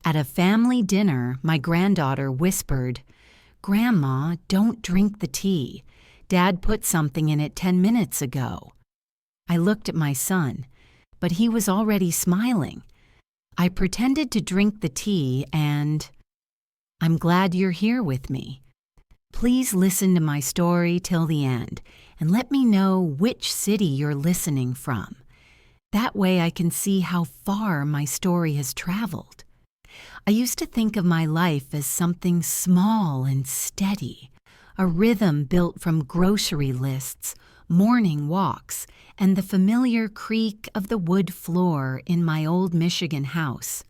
At a family dinner, my granddaughter whispered, "Grandma, don't drink the tea. Dad put something in it 10 minutes ago." I looked at my son, but he was already smiling. I pretended to drink the tea and, "I'm glad you're here with me. Please listen to my story till the end and let me know which city you're listening from. That way I can see how far my story has traveled." I used to think of my life as something small and steady, a rhythm built from grocery lists, morning walks, and the familiar creak of the wood floor in my old Michigan house.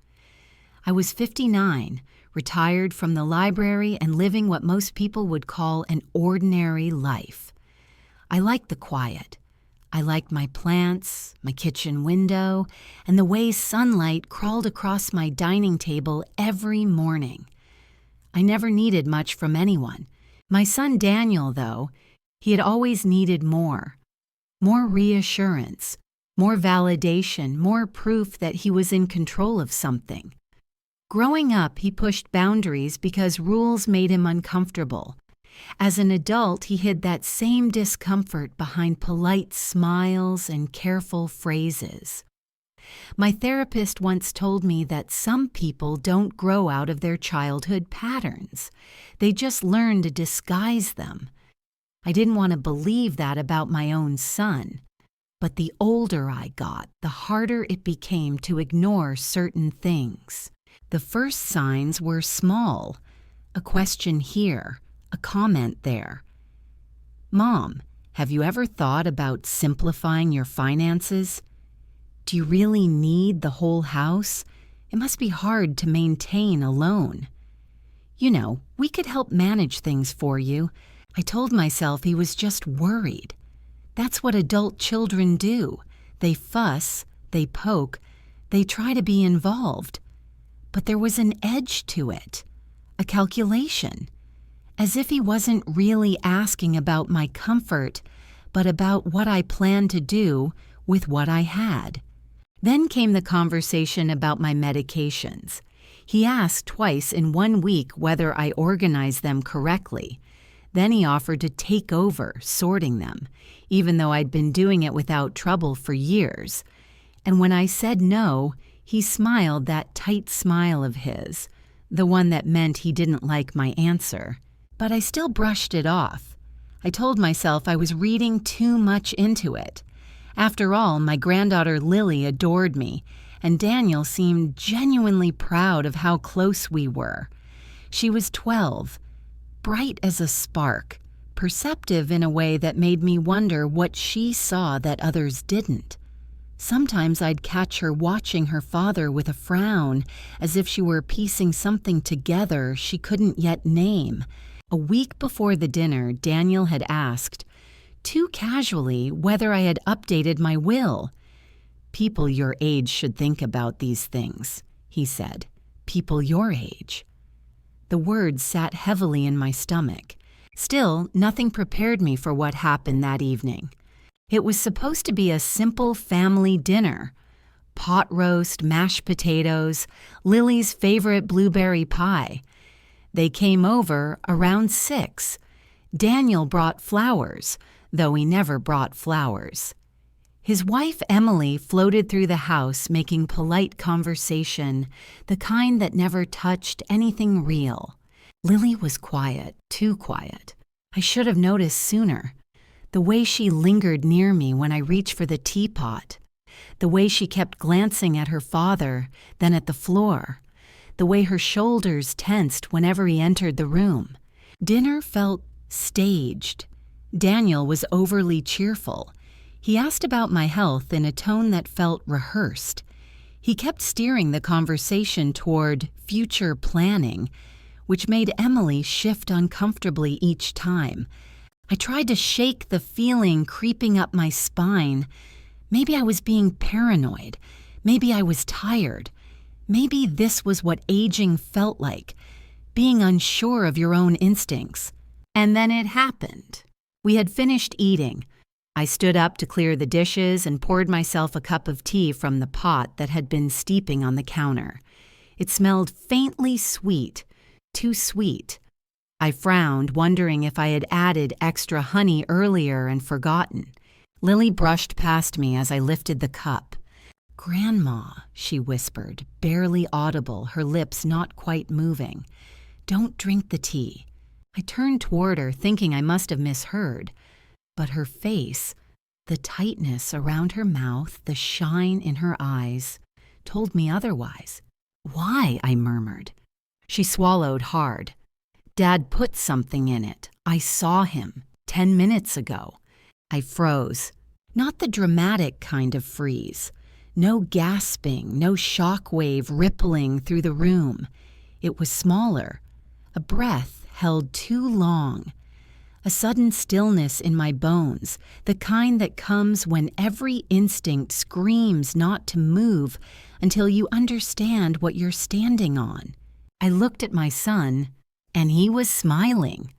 I was 59, retired from the library and living what most people would call an ordinary life. I liked the quiet. I liked my plants, my kitchen window, and the way sunlight crawled across my dining table every morning. I never needed much from anyone. My son Daniel, though, he had always needed more. More reassurance, more validation, more proof that he was in control of something. Growing up, he pushed boundaries because rules made him uncomfortable. As an adult, he hid that same discomfort behind polite smiles and careful phrases. My therapist once told me that some people don't grow out of their childhood patterns. They just learn to disguise them. I didn't want to believe that about my own son. But the older I got, the harder it became to ignore certain things. The first signs were small. A question here, a comment there. "Mom, have you ever thought about simplifying your finances? Do you really need the whole house? It must be hard to maintain alone. You know, we could help manage things for you." I told myself he was just worried. That's what adult children do. They fuss, they poke, they try to be involved. But there was an edge to it, a calculation. As if he wasn't really asking about my comfort, but about what I planned to do with what I had. Then came the conversation about my medications. He asked twice in 1 week whether I organized them correctly. Then he offered to take over sorting them, even though I'd been doing it without trouble for years. And when I said no, he smiled that tight smile of his, the one that meant he didn't like my answer. But I still brushed it off. I told myself I was reading too much into it. After all, my granddaughter Lily adored me, and Daniel seemed genuinely proud of how close we were. She was 12, bright as a spark, perceptive in a way that made me wonder what she saw that others didn't. Sometimes I'd catch her watching her father with a frown, as if she were piecing something together she couldn't yet name. A week before the dinner, Daniel had asked, too casually, whether I had updated my will. "People your age should think about these things," he said. "People your age." The words sat heavily in my stomach. Still, nothing prepared me for what happened that evening. It was supposed to be a simple family dinner. Pot roast, mashed potatoes, Lily's favorite blueberry pie. They came over around 6. Daniel brought flowers, though he never brought flowers. His wife Emily floated through the house making polite conversation, the kind that never touched anything real. Lily was quiet, too quiet. I should have noticed sooner. The way she lingered near me when I reached for the teapot. The way she kept glancing at her father, then at the floor. The way her shoulders tensed whenever he entered the room. Dinner felt staged. Daniel was overly cheerful. He asked about my health in a tone that felt rehearsed. He kept steering the conversation toward future planning, which made Emily shift uncomfortably each time. I tried to shake the feeling creeping up my spine. Maybe I was being paranoid. Maybe I was tired. Maybe this was what aging felt like, being unsure of your own instincts. And then it happened. We had finished eating. I stood up to clear the dishes and poured myself a cup of tea from the pot that had been steeping on the counter. It smelled faintly sweet, too sweet. I frowned, wondering if I had added extra honey earlier and forgotten. Lily brushed past me as I lifted the cup. "Grandma," she whispered, barely audible, her lips not quite moving. "Don't drink the tea." I turned toward her, thinking I must have misheard. But her face, the tightness around her mouth, the shine in her eyes, told me otherwise. "Why?" I murmured. She swallowed hard. "Dad put something in it. I saw him 10 minutes ago." I froze. Not the dramatic kind of freeze. No gasping, no shockwave rippling through the room. It was smaller. A breath held too long. A sudden stillness in my bones, the kind that comes when every instinct screams not to move until you understand what you're standing on. I looked at my son, and he was smiling.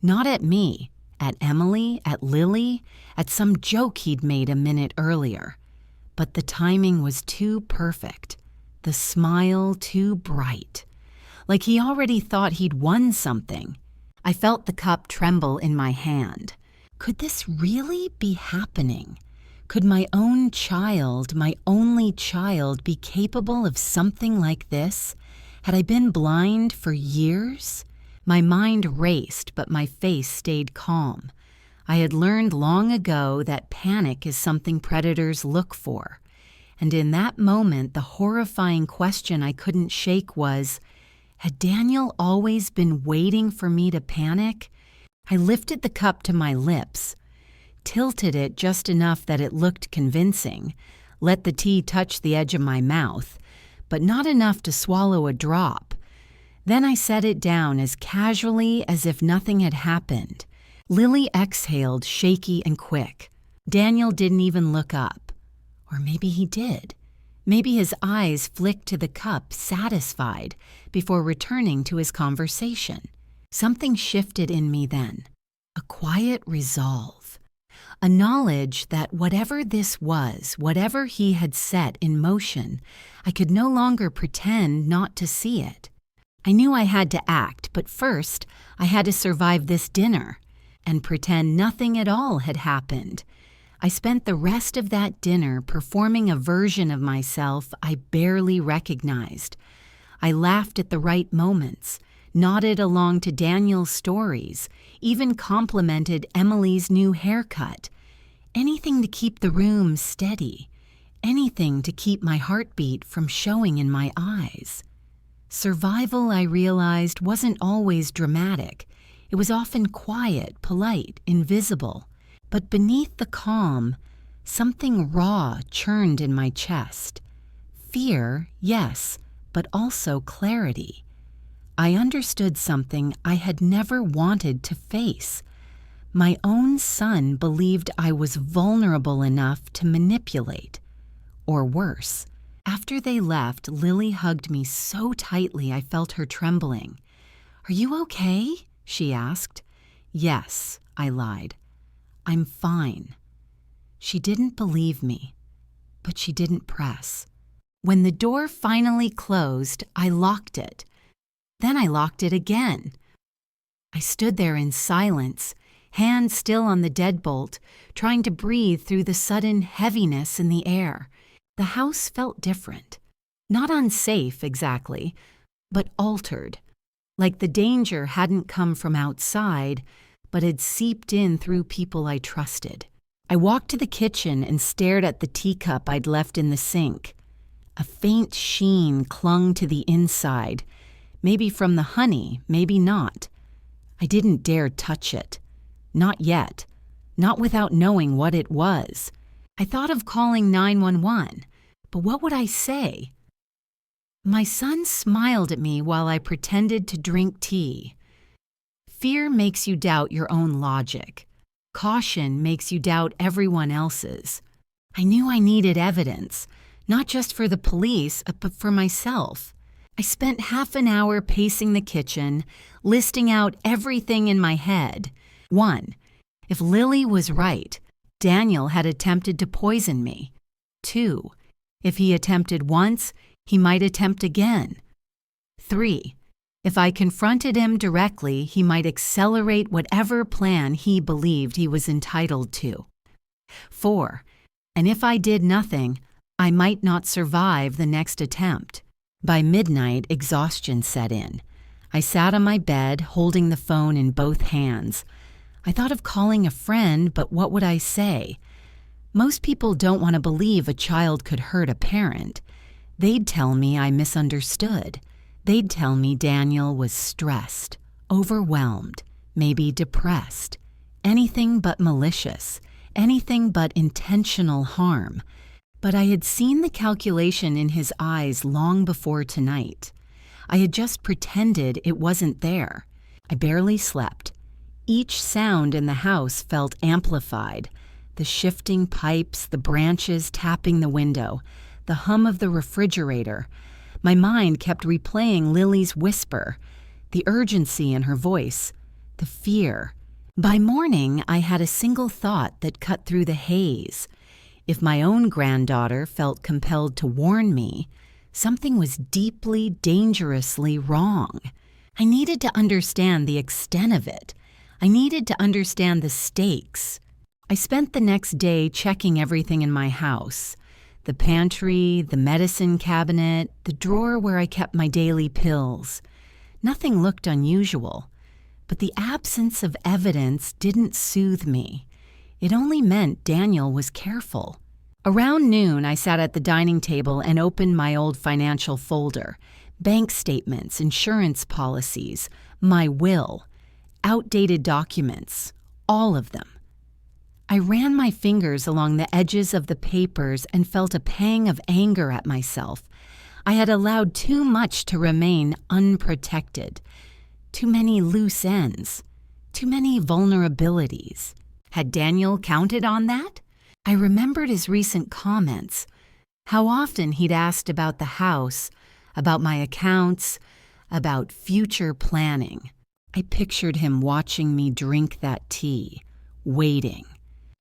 Not at me, at Emily, at Lily, at some joke he'd made a minute earlier. But the timing was too perfect, the smile too bright. Like he already thought he'd won something. I felt the cup tremble in my hand. Could this really be happening? Could my own child, my only child, be capable of something like this? Had I been blind for years? My mind raced, but my face stayed calm. I had learned long ago that panic is something predators look for. And in that moment, the horrifying question I couldn't shake was, had Daniel always been waiting for me to panic? I lifted the cup to my lips, tilted it just enough that it looked convincing, let the tea touch the edge of my mouth, but not enough to swallow a drop. Then I set it down as casually as if nothing had happened. Lily exhaled, shaky and quick. Daniel didn't even look up. Or maybe he did. Maybe his eyes flicked to the cup, satisfied, before returning to his conversation. Something shifted in me then. A quiet resolve. A knowledge that whatever this was, whatever he had set in motion, I could no longer pretend not to see it. I knew I had to act, but first I had to survive this dinner and pretend nothing at all had happened. I spent the rest of that dinner performing a version of myself I barely recognized. I laughed at the right moments, nodded along to Daniel's stories, even complimented Emily's new haircut. Anything to keep the room steady, anything to keep my heartbeat from showing in my eyes. Survival, I realized, wasn't always dramatic. It was often quiet, polite, invisible. But beneath the calm, something raw churned in my chest. Fear, yes, but also clarity. I understood something I had never wanted to face. My own son believed I was vulnerable enough to manipulate. Or worse. After they left, Lily hugged me so tightly I felt her trembling. "Are you okay?" she asked. "Yes," I lied. "I'm fine." She didn't believe me, but she didn't press. When the door finally closed, I locked it. Then I locked it again. I stood there in silence, hand still on the deadbolt, trying to breathe through the sudden heaviness in the air. The house felt different. Not unsafe, exactly, but altered. Like the danger hadn't come from outside, but had seeped in through people I trusted. I walked to the kitchen and stared at the teacup I'd left in the sink. A faint sheen clung to the inside, maybe from the honey, maybe not. I didn't dare touch it. Not yet. Not without knowing what it was. I thought of calling 911, but what would I say? My son smiled at me while I pretended to drink tea. Fear makes you doubt your own logic. Caution makes you doubt everyone else's. I knew I needed evidence, not just for the police, but for myself. I spent half an hour pacing the kitchen, listing out everything in my head. 1. If Lily was right, Daniel had attempted to poison me. 2. If he attempted once, he might attempt again. 3. If I confronted him directly, he might accelerate whatever plan he believed he was entitled to. 4. And if I did nothing, I might not survive the next attempt. By midnight, exhaustion set in. I sat on my bed, holding the phone in both hands. I thought of calling a friend, but what would I say? Most people don't want to believe a child could hurt a parent. They'd tell me I misunderstood. They'd tell me Daniel was stressed, overwhelmed, maybe depressed. Anything but malicious, anything but intentional harm. But I had seen the calculation in his eyes long before tonight. I had just pretended it wasn't there. I barely slept. Each sound in the house felt amplified. The shifting pipes, the branches tapping the window, the hum of the refrigerator. My mind kept replaying Lily's whisper, the urgency in her voice, the fear. By morning, I had a single thought that cut through the haze. If my own granddaughter felt compelled to warn me, something was deeply, dangerously wrong. I needed to understand the extent of it. I needed to understand the stakes. I spent the next day checking everything in my house. The pantry, the medicine cabinet, the drawer where I kept my daily pills. Nothing looked unusual, but the absence of evidence didn't soothe me. It only meant Daniel was careful. Around noon, I sat at the dining table and opened my old financial folder. Bank statements, insurance policies, my will, outdated documents, all of them. I ran my fingers along the edges of the papers and felt a pang of anger at myself. I had allowed too much to remain unprotected. Too many loose ends. Too many vulnerabilities. Had Daniel counted on that? I remembered his recent comments. How often he'd asked about the house, about my accounts, about future planning. I pictured him watching me drink that tea, waiting.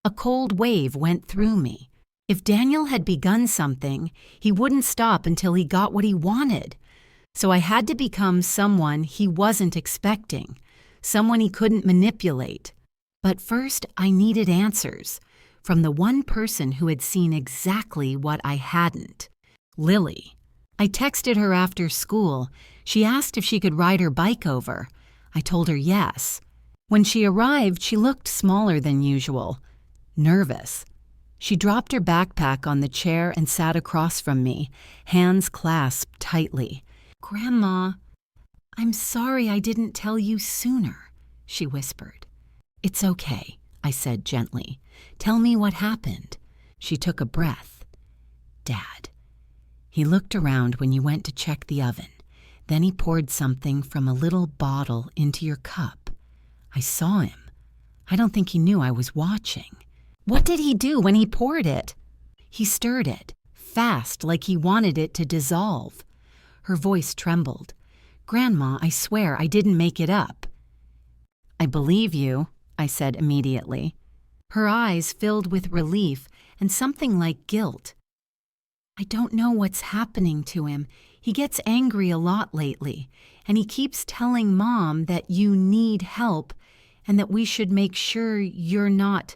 A cold wave went through me. If Daniel had begun something, he wouldn't stop until he got what he wanted. So I had to become someone he wasn't expecting, someone he couldn't manipulate. But first, I needed answers from the one person who had seen exactly what I hadn't, Lily. I texted her after school. She asked if she could ride her bike over. I told her yes. When she arrived, she looked smaller than usual, nervous. She dropped her backpack on the chair and sat across from me, hands clasped tightly. "Grandma, I'm sorry I didn't tell you sooner," she whispered. "It's okay," I said gently. "Tell me what happened." She took a breath. "Dad. He looked around when you went to check the oven. Then he poured something from a little bottle into your cup. I saw him. I don't think he knew I was watching." "What did he do when he poured it?" "He stirred it, fast, like he wanted it to dissolve." Her voice trembled. "Grandma, I swear I didn't make it up." "I believe you," I said immediately. Her eyes filled with relief and something like guilt. "I don't know what's happening to him. He gets angry a lot lately, and he keeps telling Mom that you need help and that we should make sure you're not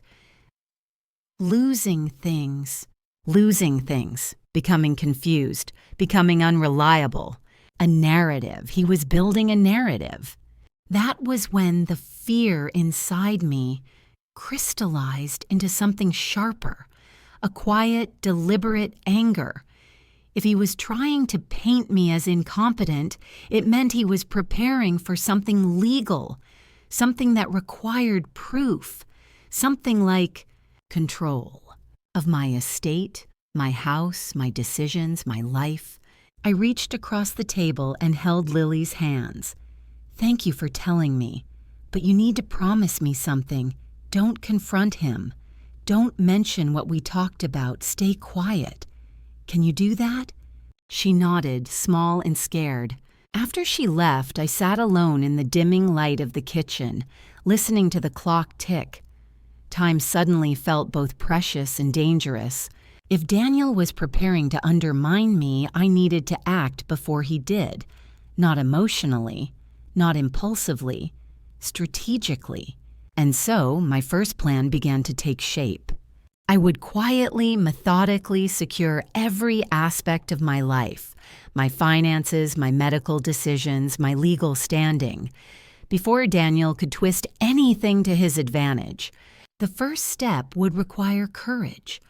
losing things." Losing things, becoming confused, becoming unreliable. A narrative. He was building a narrative. That was when the fear inside me crystallized into something sharper, a quiet, deliberate anger. If he was trying to paint me as incompetent, it meant he was preparing for something legal, something that required proof, something like control of my estate, my house, my decisions, my life. I reached across the table and held Lily's hands. "Thank you for telling me, but you need to promise me something. Don't confront him. Don't mention what we talked about. Stay quiet. Can you do that?" She nodded, small and scared. After she left, I sat alone in the dimming light of the kitchen, listening to the clock tick. Time suddenly felt both precious and dangerous. If Daniel was preparing to undermine me, I needed to act before he did. not emotionally, not impulsively, strategically. And so my first plan began to take shape. I would quietly, methodically secure every aspect of my life, my finances, my medical decisions, my legal standing, before Daniel could twist anything to his advantage. The first step would require courage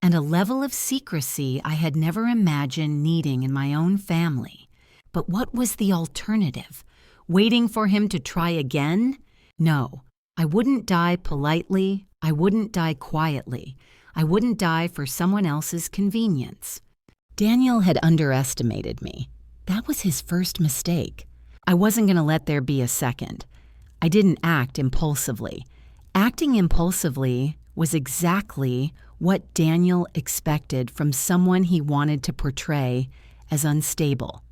and a level of secrecy I had never imagined needing in my own family. But what was the alternative? Waiting for him to try again? No, I wouldn't die politely. I wouldn't die quietly. I wouldn't die for someone else's convenience. Daniel had underestimated me. That was his first mistake. I wasn't going to let there be a second. I didn't act impulsively. Acting impulsively was exactly what Daniel expected from someone he wanted to portray as unstable.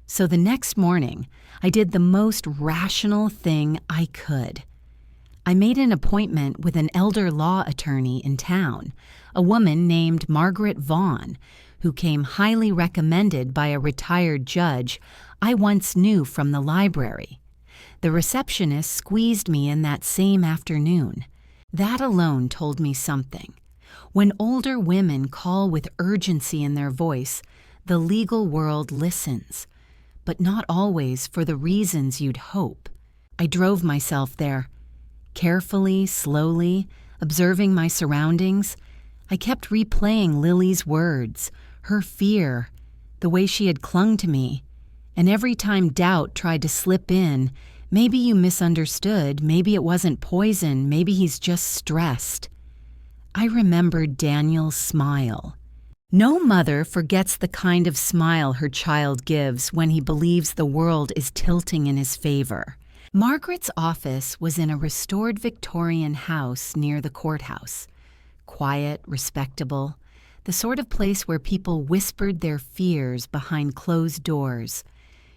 So the next morning, I did the most rational thing I could. I made an appointment with an elder law attorney in town, a woman named Margaret Vaughn, who came highly recommended by a retired judge I once knew from the library. The receptionist squeezed me in that same afternoon. That alone told me something. When older women call with urgency in their voice, the legal world listens, but not always for the reasons you'd hope. I drove myself there. Carefully, slowly, observing my surroundings, I kept replaying Lily's words, her fear, the way she had clung to me, and every time doubt tried to slip in, maybe you misunderstood, maybe it wasn't poison, maybe he's just stressed. I remembered Daniel's smile. No mother forgets the kind of smile her child gives when he believes the world is tilting in his favor. Margaret's office was in a restored Victorian house near the courthouse. Quiet, respectable, the sort of place where people whispered their fears behind closed doors.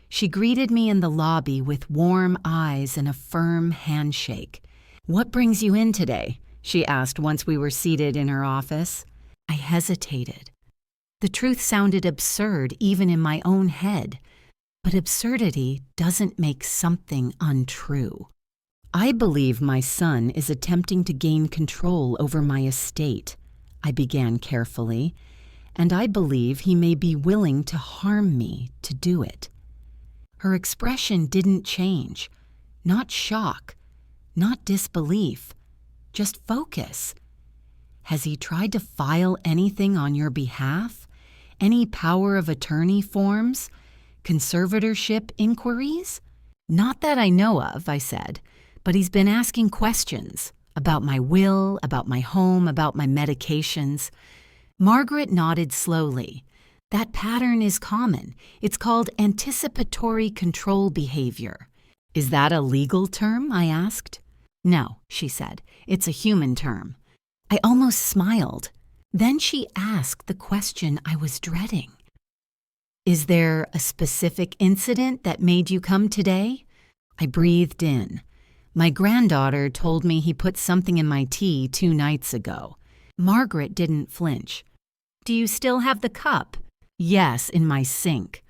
She greeted me in the lobby with warm eyes and a firm handshake. "What brings you in today?" she asked once we were seated in her office. I hesitated. The truth sounded absurd even in my own head, but absurdity doesn't make something untrue. "I believe my son is attempting to gain control over my estate," I began carefully, "and I believe he may be willing to harm me to do it." Her expression didn't change. Not shock, not disbelief, just focus. "Has he tried to file anything on your behalf? Any power of attorney forms? Conservatorship inquiries?" "Not that I know of," I said, "but he's been asking questions about my will, about my home, about my medications." Margaret nodded slowly. "That pattern is common. It's called anticipatory control behavior." "Is that a legal term?" I asked. "No," she said. "It's a human term." I almost smiled. Then she asked the question I was dreading. "Is there a specific incident that made you come today?" I breathed in. "My granddaughter told me he put something in my tea 2 nights ago." Margaret didn't flinch. "Do you still have the cup?" "Yes, in my sink."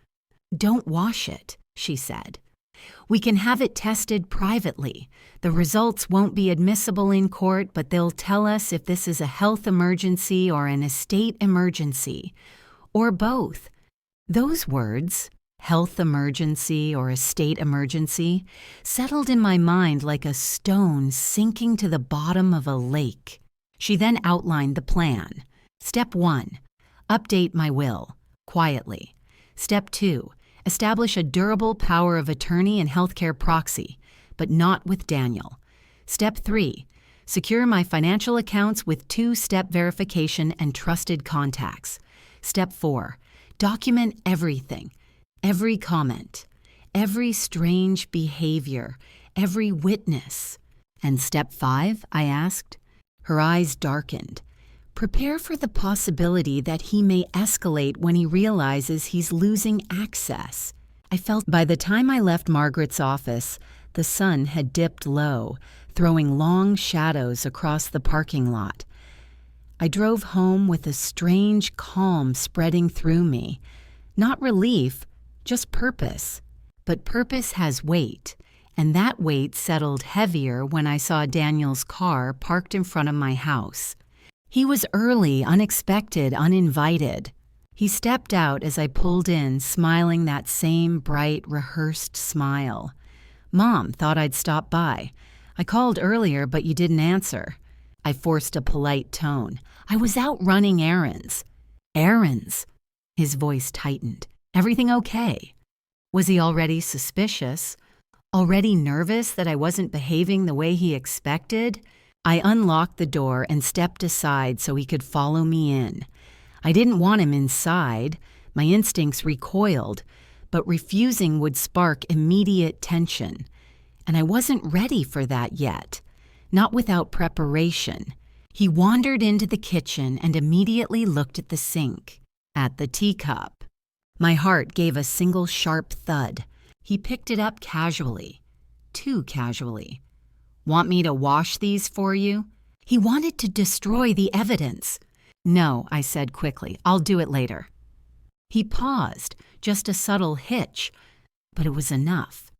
"Don't wash it," she said. "We can have it tested privately. The results won't be admissible in court, but they'll tell us if this is a health emergency or an estate emergency, or both." Those words, health emergency or estate emergency, settled in my mind like a stone sinking to the bottom of a lake. She then outlined the plan. Step 1, update my will, quietly. Step 2, establish a durable power of attorney and healthcare proxy, but not with Daniel. Step 3, secure my financial accounts with 2-step verification and trusted contacts. Step 4, document everything, every comment, every strange behavior, every witness. "And step 5, I asked. Her eyes darkened. "Prepare for the possibility that he may escalate when he realizes he's losing access." I felt by the time I left Margaret's office, the sun had dipped low, throwing long shadows across the parking lot. I drove home with a strange calm spreading through me. Not relief, just purpose. But purpose has weight, and that weight settled heavier when I saw Daniel's car parked in front of my house. He was early, unexpected, uninvited. He stepped out as I pulled in, smiling that same bright, rehearsed smile. "Mom thought I'd stop by. I called earlier, but you didn't answer." I forced a polite tone. "I was out running errands." "Errands?" His voice tightened. "Everything okay?" Was he already suspicious? Already nervous that I wasn't behaving the way he expected? I unlocked the door and stepped aside so he could follow me in. I didn't want him inside. My instincts recoiled, but refusing would spark immediate tension. And I wasn't ready for that yet, not without preparation. He wandered into the kitchen and immediately looked at the sink, at the teacup. My heart gave a single sharp thud. He picked it up casually, too casually. "Want me to wash these for you?" He wanted to destroy the evidence. "No," I said quickly. "I'll do it later." He paused, just a subtle hitch, but it was enough.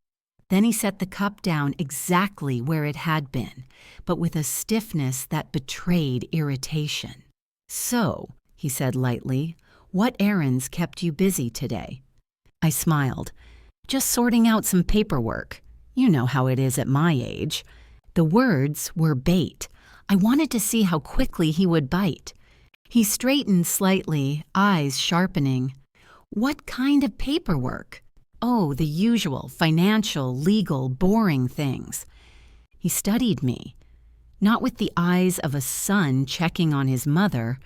Then he set the cup down exactly where it had been, but with a stiffness that betrayed irritation. "So," he said lightly, "what errands kept you busy today?" I smiled. "Just sorting out some paperwork. You know how it is at my age." The words were bait. I wanted to see how quickly he would bite. He straightened slightly, eyes sharpening. "What kind of paperwork?" "Oh, the usual, financial, legal, boring things." He studied me, not with the eyes of a son checking on his mother,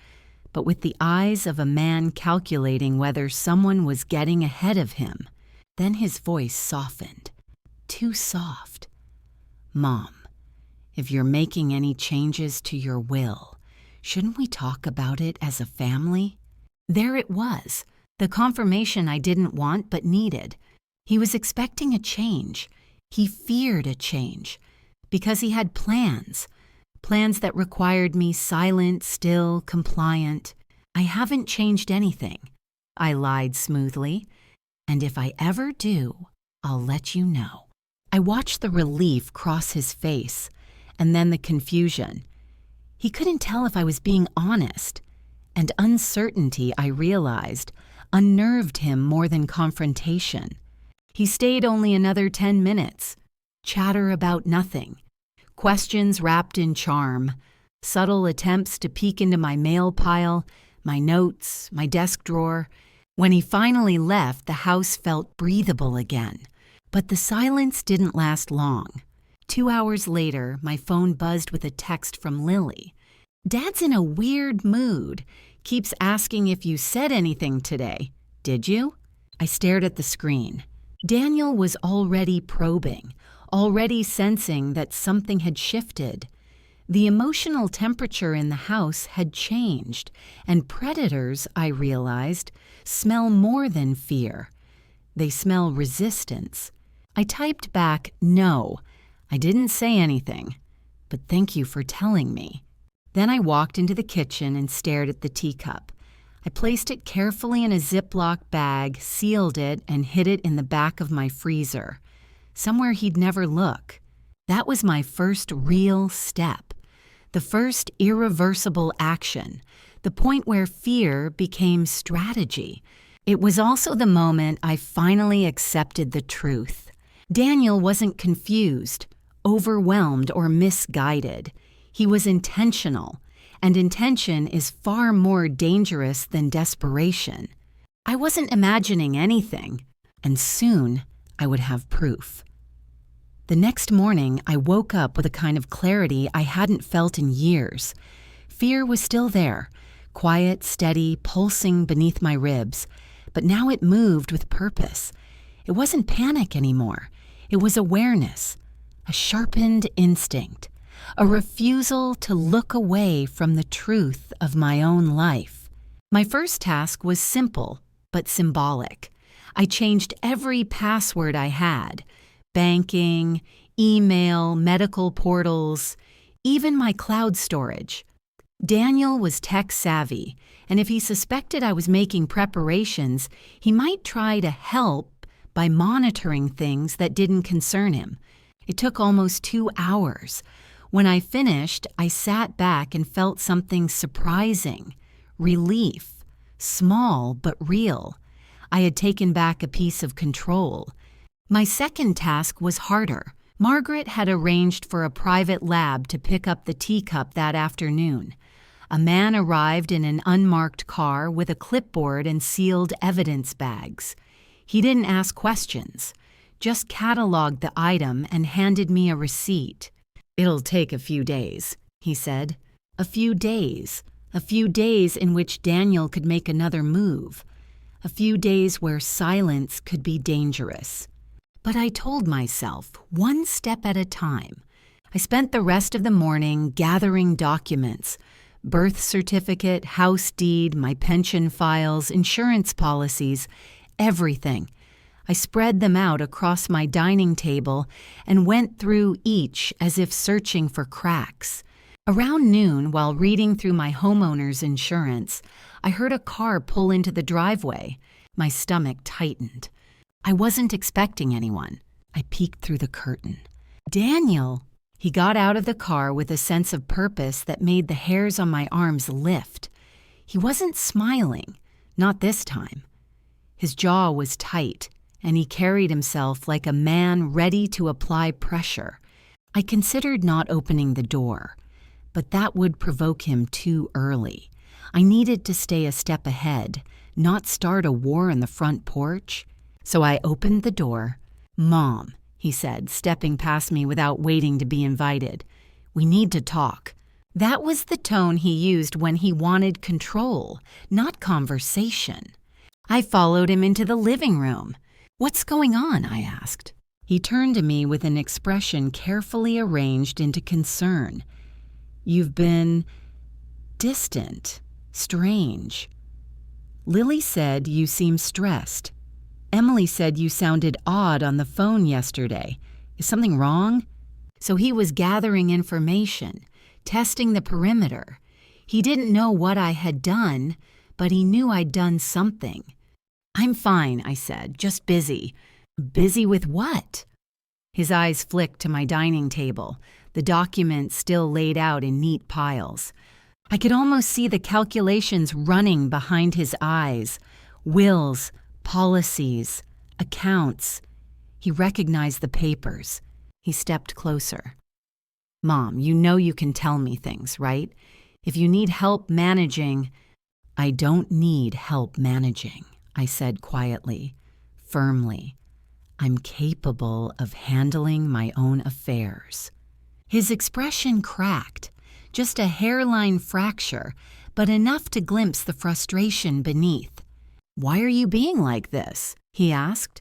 but with the eyes of a man calculating whether someone was getting ahead of him. Then his voice softened. Too soft. "Mom, if you're making any changes to your will, shouldn't we talk about it as a family?" There it was, the confirmation I didn't want but needed. He was expecting a change. He feared a change, because he had plans that required me silent, still, compliant. "I haven't changed anything," I lied smoothly. "And if I ever do, I'll let you know." I watched the relief cross his face, and then the confusion. He couldn't tell if I was being honest, and uncertainty, I realized, unnerved him more than confrontation. He stayed only another 10 minutes. Chatter about nothing. Questions wrapped in charm. Subtle attempts to peek into my mail pile, my notes, my desk drawer. When he finally left, the house felt breathable again. But the silence didn't last long. 2 hours later, my phone buzzed with a text from Lily. "Dad's in a weird mood. Keeps asking if you said anything today. Did you?" I stared at the screen. Daniel was already probing, already sensing that something had shifted. The emotional temperature in the house had changed, and predators, I realized, smell more than fear. They smell resistance. I typed back, "No, I didn't say anything, but thank you for telling me." Then I walked into the kitchen and stared at the teacup. I placed it carefully in a Ziploc bag, sealed it, and hid it in the back of my freezer, somewhere he'd never look. That was my first real step, the first irreversible action, the point where fear became strategy. It was also the moment I finally accepted the truth. Daniel wasn't confused, overwhelmed, or misguided. He was intentional, and intention is far more dangerous than desperation. I wasn't imagining anything, and soon I would have proof. The next morning, I woke up with a kind of clarity I hadn't felt in years. Fear was still there, quiet, steady, pulsing beneath my ribs, but now it moved with purpose. It wasn't panic anymore. It was awareness, a sharpened instinct, a refusal to look away from the truth of my own life. My first task was simple, but symbolic. I changed every password I had: banking, email, medical portals, even my cloud storage. Daniel was tech-savvy, and if he suspected I was making preparations, he might try to help by monitoring things that didn't concern him. It took almost 2 hours. When I finished, I sat back and felt something surprising. Relief. Small but real. I had taken back a piece of control. My second task was harder. Margaret had arranged for a private lab to pick up the teacup that afternoon. A man arrived in an unmarked car with a clipboard and sealed evidence bags. He didn't ask questions, just cataloged the item and handed me a receipt. "It'll take a few days," he said. A few days. A few days in which Daniel could make another move. A few days where silence could be dangerous. But I told myself, one step at a time. I spent the rest of the morning gathering documents. Birth certificate, house deed, my pension files, insurance policies, everything. I spread them out across my dining table and went through each as if searching for cracks. Around noon, while reading through my homeowner's insurance, I heard a car pull into the driveway. My stomach tightened. I wasn't expecting anyone. I peeked through the curtain. "Daniel!" He got out of the car with a sense of purpose that made the hairs on my arms lift. He wasn't smiling, not this time. His jaw was tight, and he carried himself like a man ready to apply pressure. I considered not opening the door, but that would provoke him too early. I needed to stay a step ahead, not start a war on the front porch. So I opened the door. "Mom," he said, stepping past me without waiting to be invited. "We need to talk." That was the tone he used when he wanted control, not conversation. I followed him into the living room. "What's going on?" I asked. He turned to me with an expression carefully arranged into concern. "You've been distant, strange. Lily said you seem stressed. Emily said you sounded odd on the phone yesterday. Is something wrong?" So he was gathering information, testing the perimeter. He didn't know what I had done, but he knew I'd done something. "I'm fine," I said, "just busy." "Busy with what?" His eyes flicked to my dining table, the documents still laid out in neat piles. I could almost see the calculations running behind his eyes. Wills, policies, accounts. He recognized the papers. He stepped closer. "Mom, you know you can tell me things, right? If you need help managing—" "I don't need help managing," I said quietly, firmly. "I'm capable of handling my own affairs." His expression cracked, just a hairline fracture, but enough to glimpse the frustration beneath. "Why are you being like this?" he asked.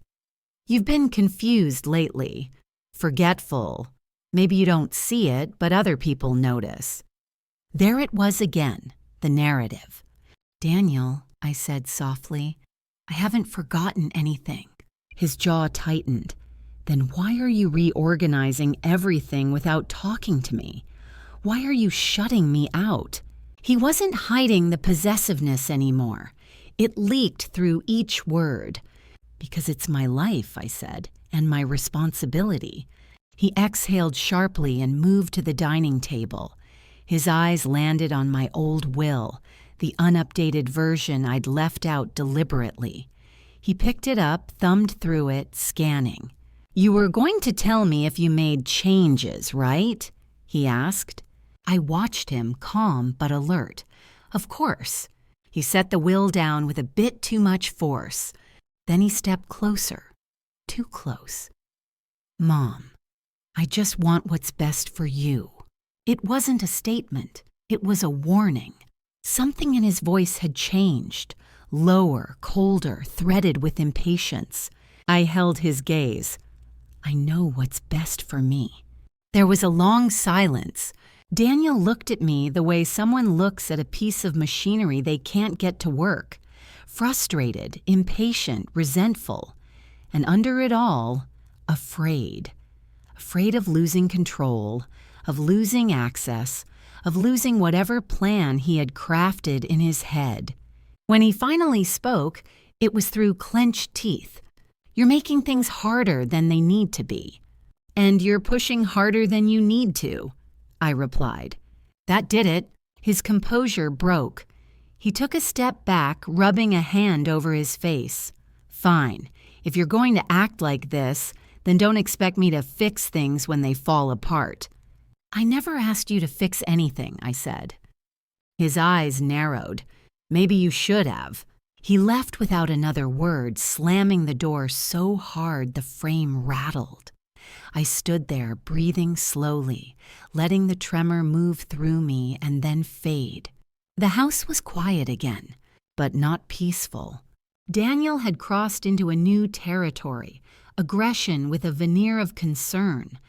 "You've been confused lately, forgetful. Maybe you don't see it, but other people notice." There it was again, the narrative. "Daniel," I said softly, "I haven't forgotten anything." His jaw tightened. "Then why are you reorganizing everything without talking to me? Why are you shutting me out?" He wasn't hiding the possessiveness anymore. It leaked through each word. "Because it's my life," I said, "and my responsibility." He exhaled sharply and moved to the dining table. His eyes landed on my old will, the unupdated version I'd left out deliberately. He picked it up, thumbed through it, scanning. "You were going to tell me if you made changes, right?" he asked. I watched him, calm but alert. "Of course." He set the will down with a bit too much force. Then he stepped closer, too close. "Mom, I just want what's best for you." It wasn't a statement. It was a warning. Something in his voice had changed, lower, colder, threaded with impatience. I held his gaze. "I know what's best for me." There was a long silence. Daniel looked at me the way someone looks at a piece of machinery they can't get to work, frustrated, impatient, resentful, and under it all, afraid. Afraid of losing control, of losing access, of losing whatever plan he had crafted in his head. When he finally spoke, it was through clenched teeth. You're making things harder than they need to be. And you're pushing harder than you need to, I replied. That did it. His composure broke. He took a step back, rubbing a hand over his face. Fine. If you're going to act like this, then don't expect me to fix things when they fall apart. I never asked you to fix anything, I said. His eyes narrowed. Maybe you should have. He left without another word, slamming the door so hard the frame rattled. I stood there, breathing slowly, letting the tremor move through me and then fade. The house was quiet again, but not peaceful. Daniel had crossed into a new territory, aggression with a veneer of concern,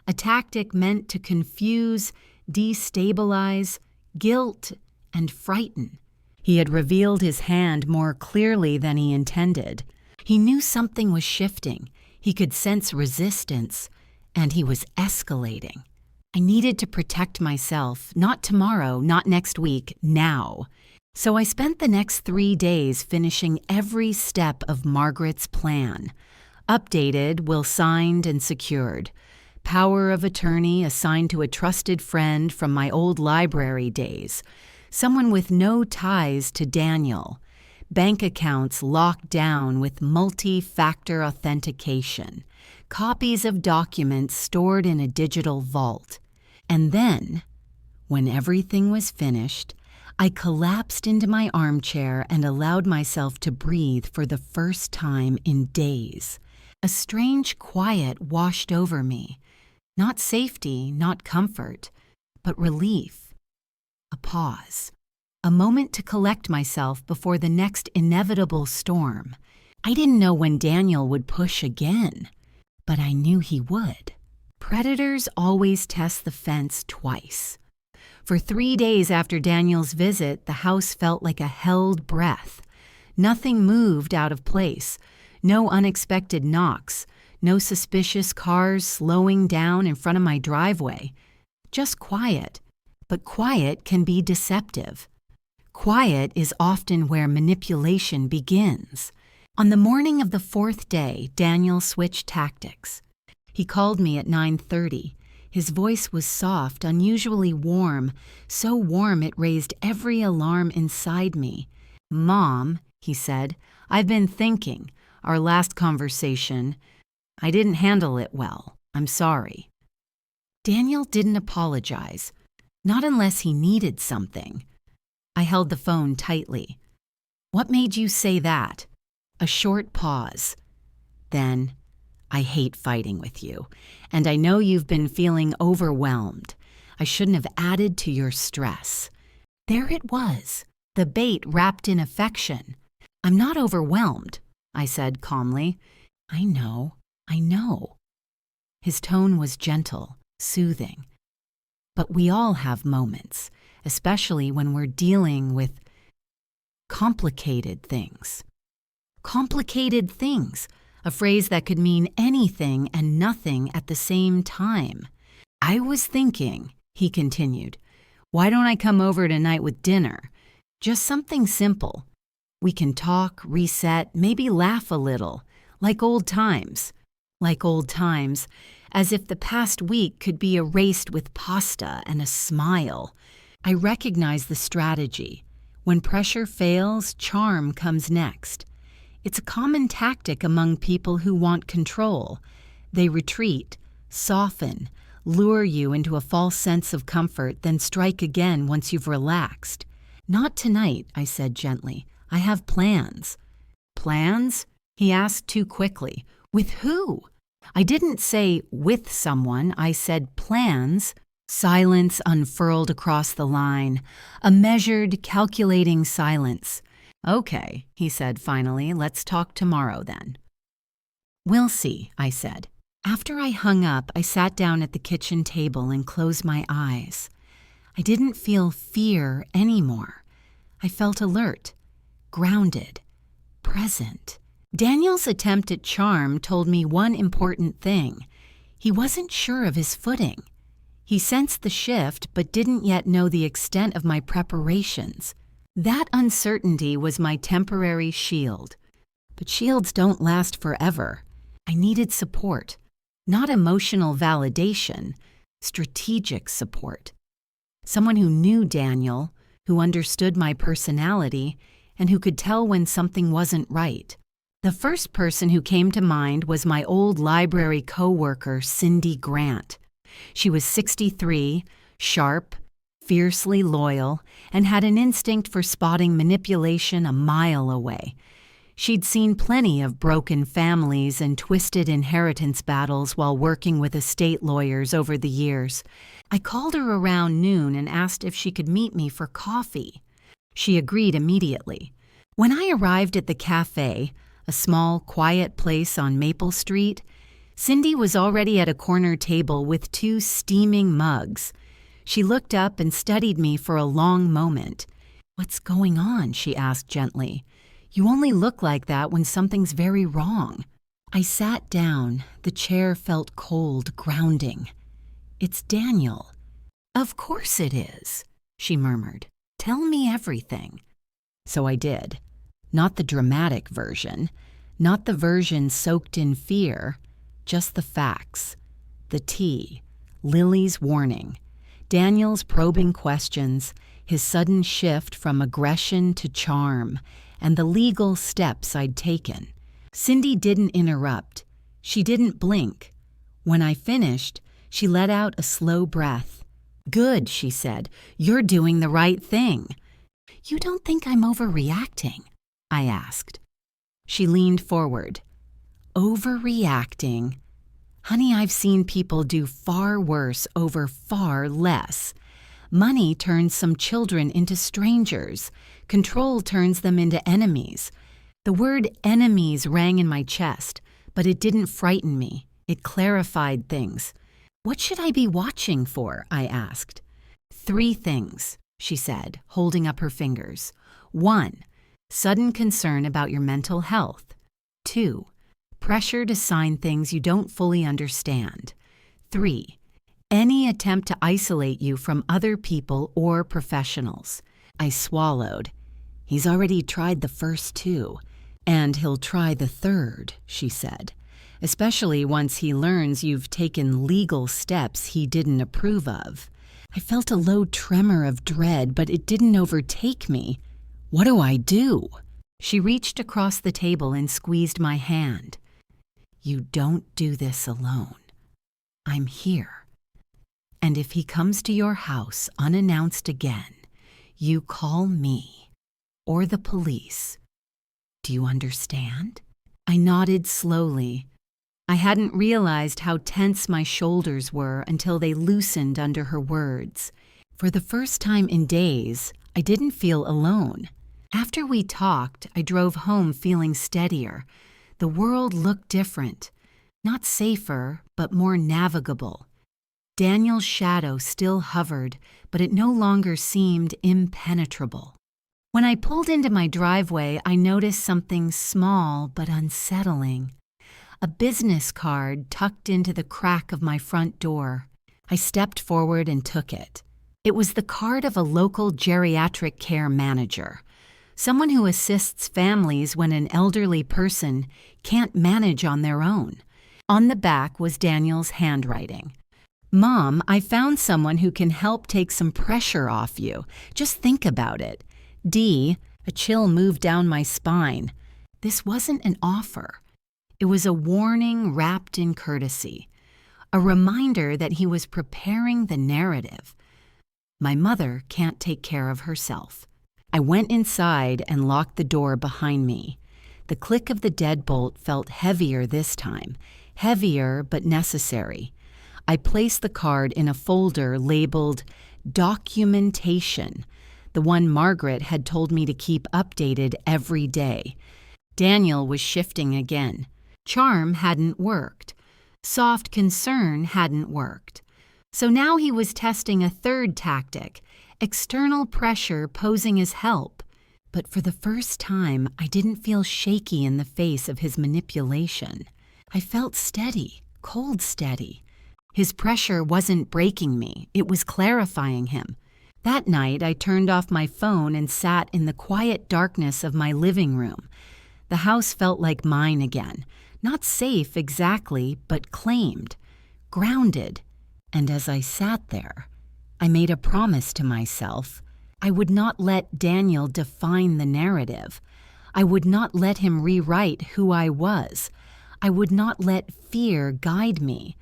a tactic meant to confuse, destabilize, guilt, and frighten. He had revealed his hand more clearly than he intended. He knew something was shifting. He could sense resistance, and he was escalating. I needed to protect myself, not tomorrow, not next week, now. So I spent the next 3 days finishing every step of Margaret's plan. Updated, will signed and secured. Power of attorney assigned to a trusted friend from my old library days. Someone with no ties to Daniel. Bank accounts locked down with multi-factor authentication. Copies of documents stored in a digital vault. And then, when everything was finished, I collapsed into my armchair and allowed myself to breathe for the first time in days. A strange quiet washed over me. Not safety, not comfort, but relief. A pause. A moment to collect myself before the next inevitable storm. I didn't know when Daniel would push again, but I knew he would. Predators always test the fence twice. For 3 days after Daniel's visit, the house felt like a held breath. Nothing moved out of place. No unexpected knocks. No suspicious cars slowing down in front of my driveway. Just quiet. But quiet can be deceptive. Quiet is often where manipulation begins. On the morning of the 4th day, Daniel switched tactics. He called me at 9:30. His voice was soft, unusually warm, so warm it raised every alarm inside me. "Mom," he said, "I've been thinking. Our last conversation. I didn't handle it well. I'm sorry." Daniel didn't apologize. Not unless he needed something. I held the phone tightly. "What made you say that?" A short pause. Then, "I hate fighting with you, and I know you've been feeling overwhelmed. I shouldn't have added to your stress." There it was, the bait wrapped in affection. "I'm not overwhelmed," I said calmly. I know. His tone was gentle, soothing. But we all have moments, especially when we're dealing with complicated things. Complicated things, a phrase that could mean anything and nothing at the same time. "I was thinking," he continued, "why don't I come over tonight with dinner? Just something simple. We can talk, reset, maybe laugh a little, like old times. Like old times, as if the past week could be erased with pasta and a smile. I recognize the strategy. When pressure fails, charm comes next. It's a common tactic among people who want control. They retreat, soften, lure you into a false sense of comfort, then strike again once you've relaxed. "Not tonight," I said gently. "I have plans." "Plans?" he asked too quickly. "With who?" I didn't say with someone, I said plans. Silence unfurled across the line, a measured, calculating silence. "Okay," he said finally, "let's talk tomorrow then." "We'll see," I said. After I hung up, I sat down at the kitchen table and closed my eyes. I didn't feel fear anymore. I felt alert, grounded, present. Daniel's attempt at charm told me one important thing. He wasn't sure of his footing. He sensed the shift but didn't yet know the extent of my preparations. That uncertainty was my temporary shield. But shields don't last forever. I needed support, not emotional validation, strategic support. Someone who knew Daniel, who understood my personality, and who could tell when something wasn't right. The first person who came to mind was my old library co-worker, Cindy Grant. She was 63, sharp, fiercely loyal, and had an instinct for spotting manipulation a mile away. She'd seen plenty of broken families and twisted inheritance battles while working with estate lawyers over the years. I called her around noon and asked if she could meet me for coffee. She agreed immediately. When I arrived at the cafe, a small, quiet place on Maple Street, Cindy was already at a corner table with 2 steaming mugs. She looked up and studied me for a long moment. "What's going on?" she asked gently. "You only look like that when something's very wrong." I sat down. The chair felt cold, grounding. "It's Daniel." "Of course it is," she murmured. "Tell me everything." So I did. Not the dramatic version, not the version soaked in fear, just the facts. The tea, Lily's warning, Daniel's probing questions, his sudden shift from aggression to charm, and the legal steps I'd taken. Cindy didn't interrupt. She didn't blink. When I finished, she let out a slow breath. "Good," she said. "You're doing the right thing." "You don't think I'm overreacting?" I asked. She leaned forward. "Overreacting? Honey, I've seen people do far worse over far less. Money turns some children into strangers. Control turns them into enemies." The word enemies rang in my chest, but it didn't frighten me. It clarified things. "What should I be watching for?" I asked. 3 things, she said, holding up her fingers. 1, sudden concern about your mental health. 2, pressure to sign things you don't fully understand. 3, any attempt to isolate you from other people or professionals. I swallowed. "He's already tried the first 2, and he'll try the 3rd, she said, "especially once he learns you've taken legal steps he didn't approve of." I felt a low tremor of dread, but it didn't overtake me. "What do I do?" She reached across the table and squeezed my hand. "You don't do this alone. I'm here. And if he comes to your house unannounced again, you call me or the police. Do you understand?" I nodded slowly. I hadn't realized how tense my shoulders were until they loosened under her words. For the first time in days, I didn't feel alone. After we talked, I drove home feeling steadier. The world looked different. Not safer, but more navigable. Daniel's shadow still hovered, but it no longer seemed impenetrable. When I pulled into my driveway, I noticed something small but unsettling. A business card tucked into the crack of my front door. I stepped forward and took it. It was the card of a local geriatric care manager, someone who assists families when an elderly person can't manage on their own. On the back was Daniel's handwriting. "Mom, I found someone who can help take some pressure off you. Just think about it." D, a chill moved down my spine. This wasn't an offer. It was a warning wrapped in courtesy. A reminder that he was preparing the narrative. My mother can't take care of herself. I went inside and locked the door behind me. The click of the deadbolt felt heavier this time. Heavier but necessary. I placed the card in a folder labeled Documentation, the one Margaret had told me to keep updated every day. Daniel was shifting again. Charm hadn't worked. Soft concern hadn't worked. So now he was testing a 3rd tactic, external pressure posing as help. But for the first time, I didn't feel shaky in the face of his manipulation. I felt steady, cold steady. His pressure wasn't breaking me, it was clarifying him. That night, I turned off my phone and sat in the quiet darkness of my living room. The house felt like mine again. Not safe exactly, but claimed, grounded. And as I sat there, I made a promise to myself. I would not let Daniel define the narrative. I would not let him rewrite who I was. I would not let fear guide me.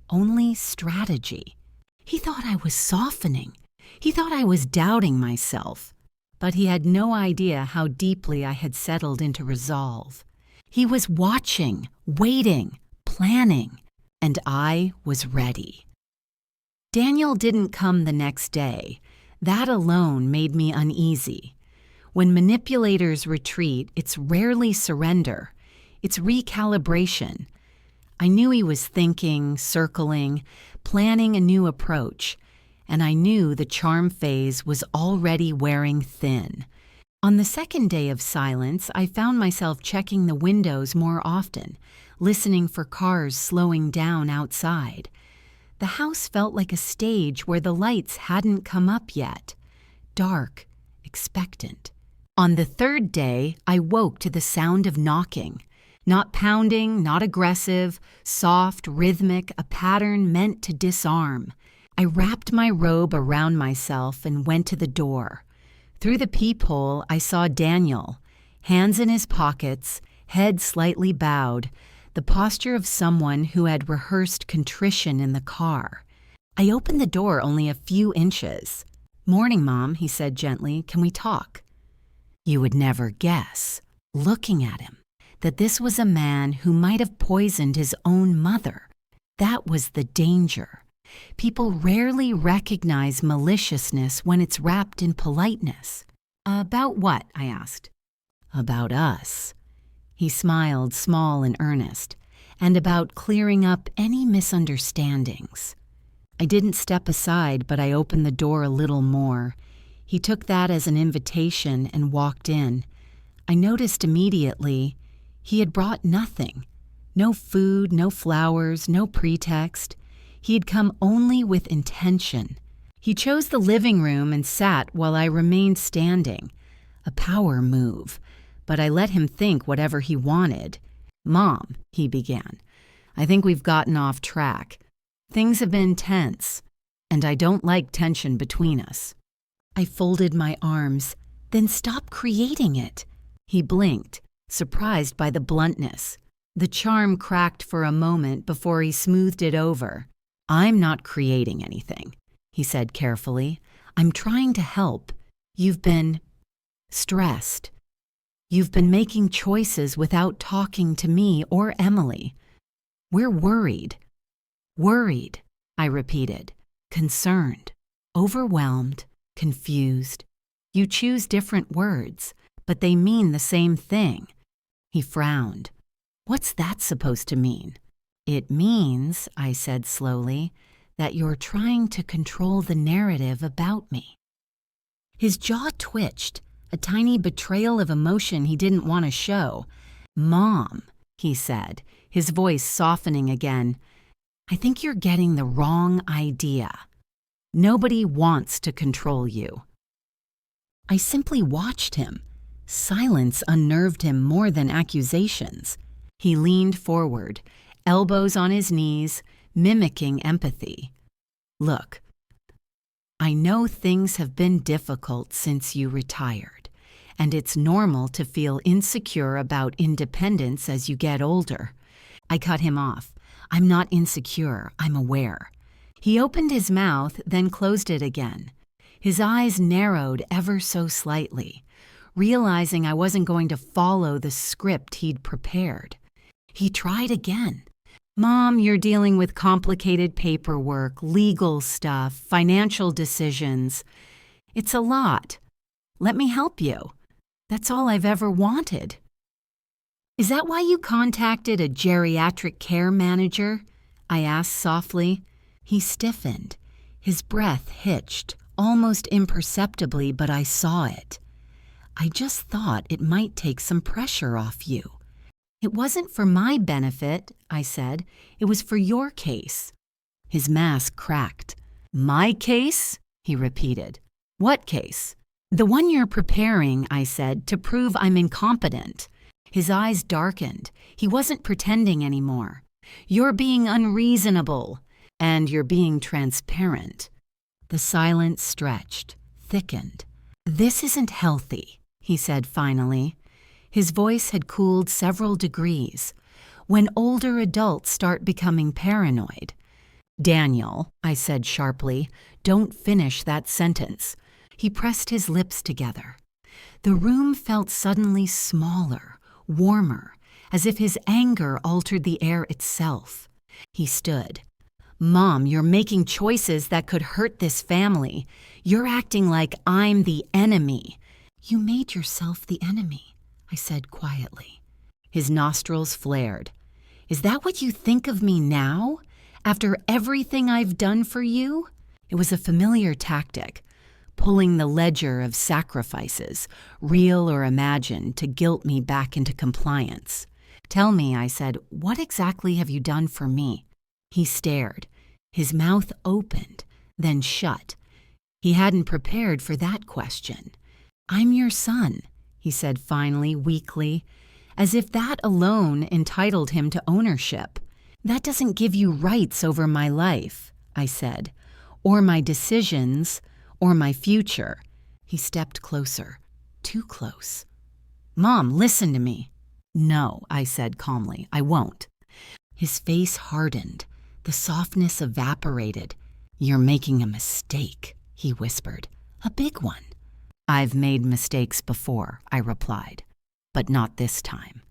Only strategy. He thought I was softening. He thought I was doubting myself. But he had no idea how deeply I had settled into resolve. He was watching, waiting, planning, and I was ready. Daniel didn't come the next day. That alone made me uneasy. When manipulators retreat, it's rarely surrender. It's recalibration. I knew he was thinking, circling, planning a new approach, and I knew the charm phase was already wearing thin. On the second day of silence, I found myself checking the windows more often, listening for cars slowing down outside. The house felt like a stage where the lights hadn't come up yet. Dark, expectant. On the third day, I woke to the sound of knocking. Not pounding, not aggressive, soft, rhythmic, a pattern meant to disarm. I wrapped my robe around myself and went to the door. Through the peephole, I saw Daniel, hands in his pockets, head slightly bowed, the posture of someone who had rehearsed contrition in the car. I opened the door only a few inches. "Morning, Mom," he said gently. "Can we talk?" You would never guess, looking at him, that this was a man who might have poisoned his own mother. That was the danger. People rarely recognize maliciousness when it's wrapped in politeness. "About what?" I asked. "About us." He smiled, small and earnest, and about clearing up any misunderstandings. I didn't step aside, but I opened the door a little more. He took that as an invitation and walked in. I noticed immediately he had brought nothing. No food, no flowers, no pretext. He had come only with intention. He chose the living room and sat while I remained standing. A power move, but I let him think whatever he wanted. "Mom," he began, "I think we've gotten off track. Things have been tense, and I don't like tension between us." I folded my arms. "Then stop creating it." He blinked, surprised by the bluntness. The charm cracked for a moment before he smoothed it over. "I'm not creating anything," he said carefully. "I'm trying to help. You've been stressed. You've been making choices without talking to me or Emily. We're worried." "Worried," I repeated. "Concerned, overwhelmed, confused. You choose different words, but they mean the same thing." He frowned. "What's that supposed to mean?" "It means," I said slowly, "that you're trying to control the narrative about me." His jaw twitched, a tiny betrayal of emotion he didn't want to show. "Mom," he said, his voice softening again, "I think you're getting the wrong idea. Nobody wants to control you." I simply watched him. Silence unnerved him more than accusations. He leaned forward, elbows on his knees, mimicking empathy. "Look, I know things have been difficult since you retired, and it's normal to feel insecure about independence as you get older." I cut him off. "I'm not insecure, I'm aware." He opened his mouth, then closed it again. His eyes narrowed ever so slightly, realizing I wasn't going to follow the script he'd prepared. He tried again. "Mom, you're dealing with complicated paperwork, legal stuff, financial decisions. It's a lot. Let me help you. That's all I've ever wanted." "Is that why you contacted a geriatric care manager?" I asked softly. He stiffened. His breath hitched, almost imperceptibly, but I saw it. "I just thought it might take some pressure off you." "It wasn't for my benefit," I said. "It was for your case." His mask cracked. "My case?" he repeated. "What case?" "The one you're preparing," I said, "to prove I'm incompetent." His eyes darkened. He wasn't pretending anymore. "You're being unreasonable, and you're being transparent." The silence stretched, thickened. "This isn't healthy," he said finally. His voice had cooled several degrees. "When older adults start becoming paranoid." "Daniel," I said sharply, "don't finish that sentence." He pressed his lips together. The room felt suddenly smaller, warmer, as if his anger altered the air itself. He stood. "Mom, you're making choices that could hurt this family. You're acting like I'm the enemy." "You made yourself the enemy," I said quietly. His nostrils flared. "Is that what you think of me now? After everything I've done for you?" It was a familiar tactic, pulling the ledger of sacrifices, real or imagined, to guilt me back into compliance. "Tell me," I said, "what exactly have you done for me?" He stared. His mouth opened, then shut. He hadn't prepared for that question. "I'm your son," he said finally, weakly, as if that alone entitled him to ownership. "That doesn't give you rights over my life," I said, "or my decisions, or my future." He stepped closer, too close. "Mom, listen to me." "No," I said calmly, "I won't." His face hardened. The softness evaporated. "You're making a mistake," he whispered. "A big one." "I've made mistakes before," I replied, "but not this time."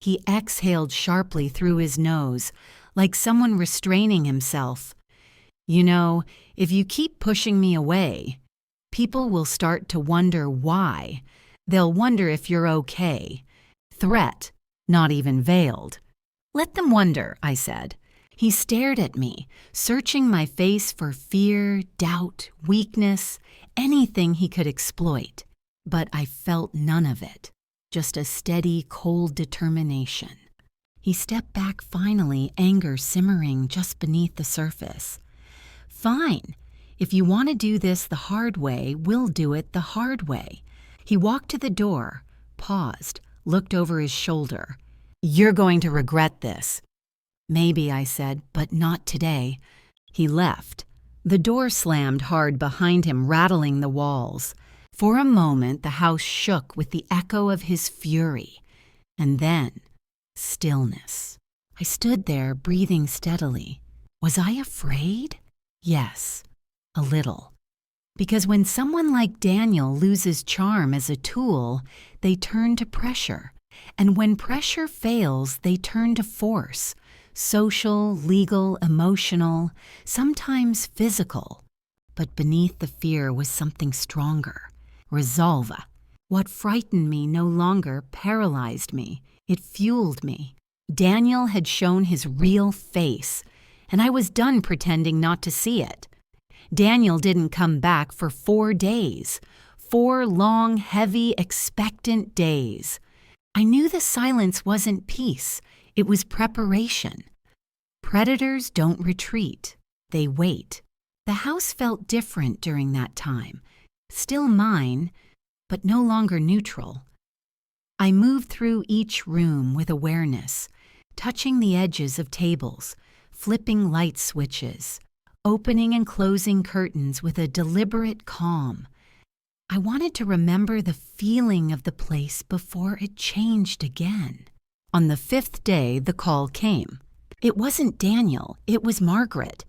He exhaled sharply through his nose, like someone restraining himself. "You know, if you keep pushing me away, people will start to wonder why. They'll wonder if you're okay. Threat, not even veiled." "Let them wonder," I said. He stared at me, searching my face for fear, doubt, weakness, anything he could exploit. But I felt none of it, just a steady, cold determination. He stepped back finally, anger simmering just beneath the surface. "Fine. If you want to do this the hard way, we'll do it the hard way." He walked to the door, paused, looked over his shoulder. "You're going to regret this." "Maybe," I said, "but not today." He left. The door slammed hard behind him, rattling the walls. For a moment, the house shook with the echo of his fury. And then, stillness. I stood there, breathing steadily. Was I afraid? Yes, a little. Because when someone like Daniel loses charm as a tool, they turn to pressure. And when pressure fails, they turn to force. Social, legal, emotional, sometimes physical. But beneath the fear was something stronger. Resolve. What frightened me no longer paralyzed me. It fueled me. Daniel had shown his real face, and I was done pretending not to see it. Daniel didn't come back for 4 days. 4 long, heavy, expectant days. I knew the silence wasn't peace. It was preparation. Predators don't retreat. They wait. The house felt different during that time. Still mine, but no longer neutral. I moved through each room with awareness, touching the edges of tables, flipping light switches, opening and closing curtains with a deliberate calm. I wanted to remember the feeling of the place before it changed again. On the 5th day, the call came. It wasn't Daniel, it was Margaret.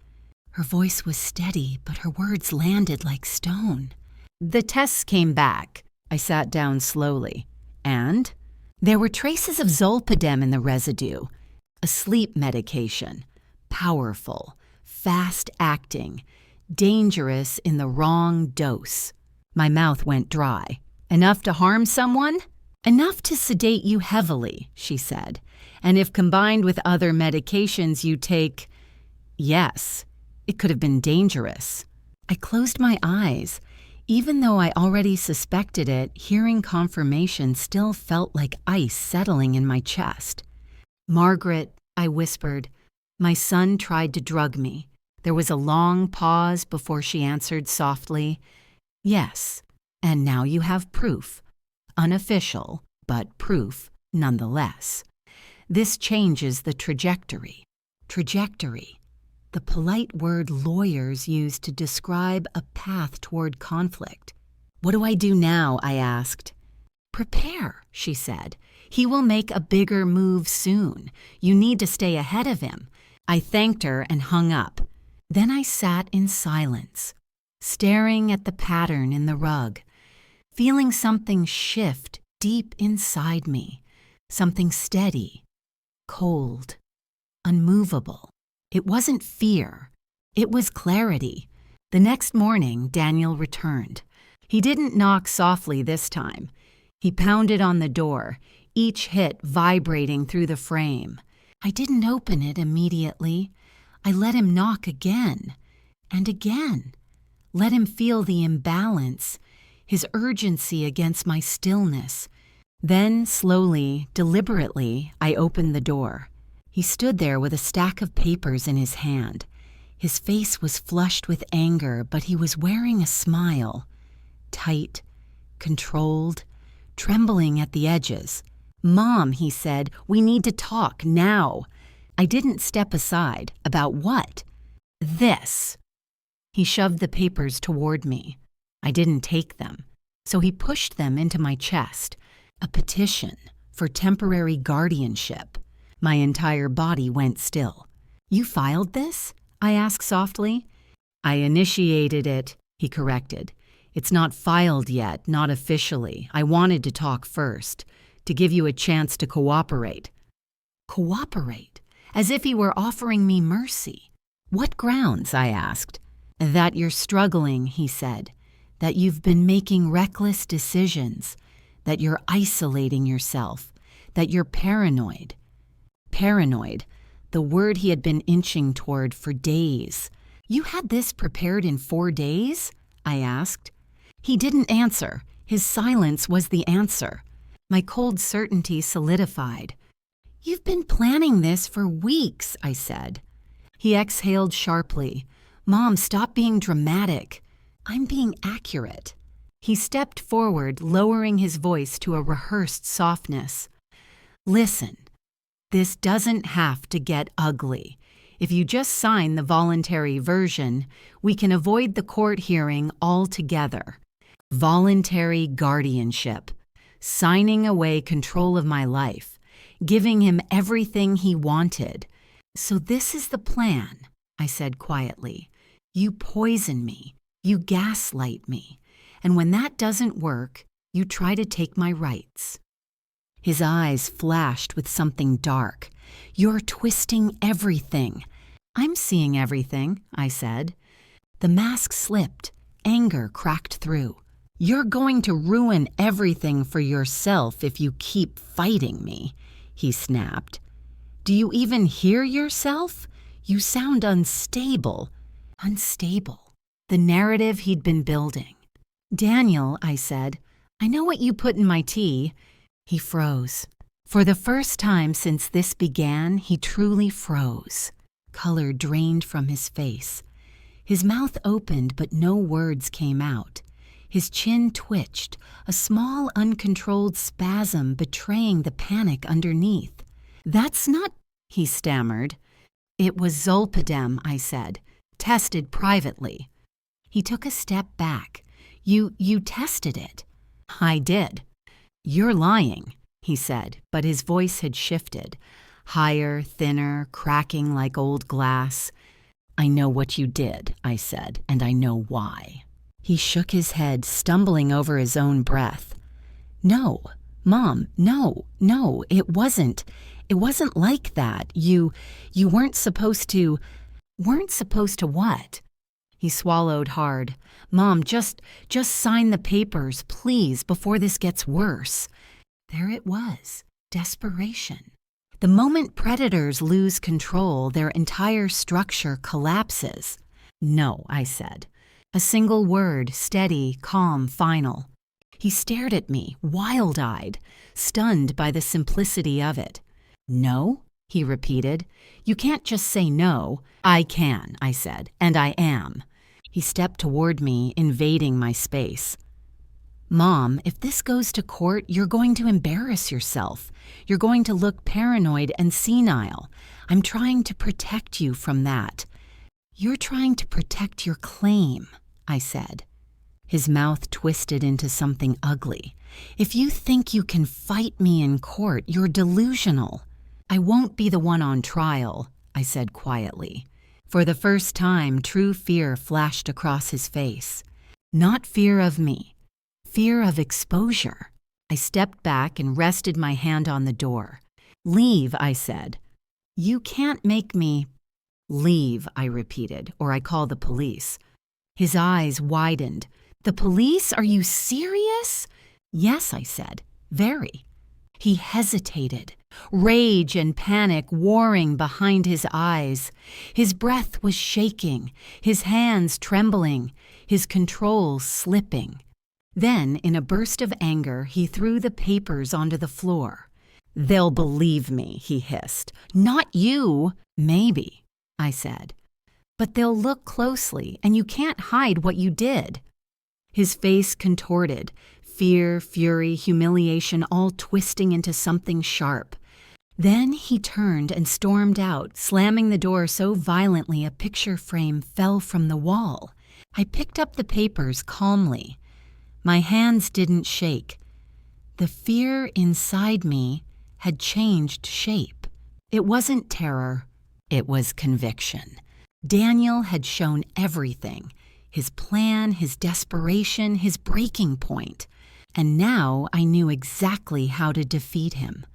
Her voice was steady, but her words landed like stone. "The tests came back." I sat down slowly. "And?" "There were traces of zolpidem in the residue. A sleep medication. Powerful, fast-acting, dangerous in the wrong dose." My mouth went dry. "Enough to harm someone?" "Enough to sedate you heavily," she said. "And if combined with other medications you take, yes, it could have been dangerous." I closed my eyes. Even though I already suspected it, hearing confirmation still felt like ice settling in my chest. "Margaret," I whispered, "my son tried to drug me." There was a long pause before she answered softly, "Yes, and now you have proof. Unofficial, but proof." Nonetheless, this changes the trajectory. Trajectory, the polite word lawyers use to describe a path toward conflict. What do I do now? I asked. Prepare, she said. He will make a bigger move soon. You need to stay ahead of him. I thanked her and hung up. Then I sat in silence, staring at the pattern in the rug, feeling something shift deep inside me, something steady, cold, unmovable. It wasn't fear. It was clarity. The next morning, Daniel returned. He didn't knock softly this time. He pounded on the door, each hit vibrating through the frame. I didn't open it immediately. I let him knock again and again. Let him feel the imbalance, his urgency against my stillness. Then, slowly, deliberately, I opened the door. He stood there with a stack of papers in his hand. His face was flushed with anger, but he was wearing a smile. Tight, controlled, trembling at the edges. "Mom," he said, "we need to talk now." I didn't step aside. About what? This. He shoved the papers toward me. I didn't take them, so he pushed them into my chest. A petition for temporary guardianship. My entire body went still. "You filed this?" I asked softly. "I initiated it," he corrected. "It's not filed yet, not officially. I wanted to talk first, to give you a chance to cooperate." Cooperate? As if he were offering me mercy. "What grounds?" I asked. "That you're struggling," he said. "That you've been making reckless decisions. That you're isolating yourself. That you're paranoid." Paranoid, the word he had been inching toward for days. "You had this prepared in 4 days?" I asked. He didn't answer. His silence was the answer. My cold certainty solidified. "You've been planning this for weeks," I said. He exhaled sharply. "Mom, stop being dramatic. I'm being accurate." He stepped forward, lowering his voice to a rehearsed softness. "Listen, this doesn't have to get ugly. If you just sign the voluntary version, we can avoid the court hearing altogether. Voluntary guardianship. Signing away control of my life. Giving him everything he wanted. So this is the plan," I said quietly. "You poison me. You gaslight me. And when that doesn't work, you try to take my rights." His eyes flashed with something dark. "You're twisting everything." "I'm seeing everything," I said. The mask slipped. Anger cracked through. "You're going to ruin everything for yourself if you keep fighting me," he snapped. "Do you even hear yourself? You sound unstable." Unstable. The narrative he'd been building. "Daniel," I said, "I know what you put in my tea." He froze. For the first time since this began, he truly froze. Color drained from his face. His mouth opened, but no words came out. His chin twitched, a small, uncontrolled spasm betraying the panic underneath. "That's not," he stammered. "It was Zolpidem," I said, "tested privately." He took a step back. You tested it." "I did." "You're lying," he said, but his voice had shifted. Higher, thinner, cracking like old glass. "I know what you did," I said, "and I know why." He shook his head, stumbling over his own breath. "No, Mom, no, it wasn't like that. You weren't supposed to..." "Weren't supposed to what?" He swallowed hard. "Mom, just sign the papers, please, before this gets worse." There it was, desperation. The moment predators lose control, their entire structure collapses. "No," I said. A single word, steady, calm, final. He stared at me, wild-eyed, stunned by the simplicity of it. "No?" he repeated. "You can't just say no." "I can," I said, "and I am." He stepped toward me, invading my space. Mom, if this goes to court, you're going to embarrass yourself. You're going to look paranoid and senile. I'm trying to protect you from that. You're trying to protect your claim, I said. His mouth twisted into something ugly. If you think you can fight me in court, you're delusional. I won't be the one on trial, I said quietly. For the first time, true fear flashed across his face. Not fear of me, fear of exposure. I stepped back and rested my hand on the door. Leave, I said. You can't make me. Leave, I repeated, or I call the police. His eyes widened. The police? Are you serious? Yes, I said. Very. He hesitated, rage and panic warring behind his eyes. His breath was shaking, his hands trembling, his control slipping. Then, in a burst of anger, he threw the papers onto the floor. They'll believe me, he hissed. Not you. Maybe, I said. But they'll look closely, and you can't hide what you did. His face contorted, fear, fury, humiliation all twisting into something sharp. Then he turned and stormed out, slamming the door so violently a picture frame fell from the wall. I picked up the papers calmly. My hands didn't shake. The fear inside me had changed shape. It wasn't terror. It was conviction. Daniel had shown everything. His plan, his desperation, his breaking point. And now I knew exactly how to defeat him.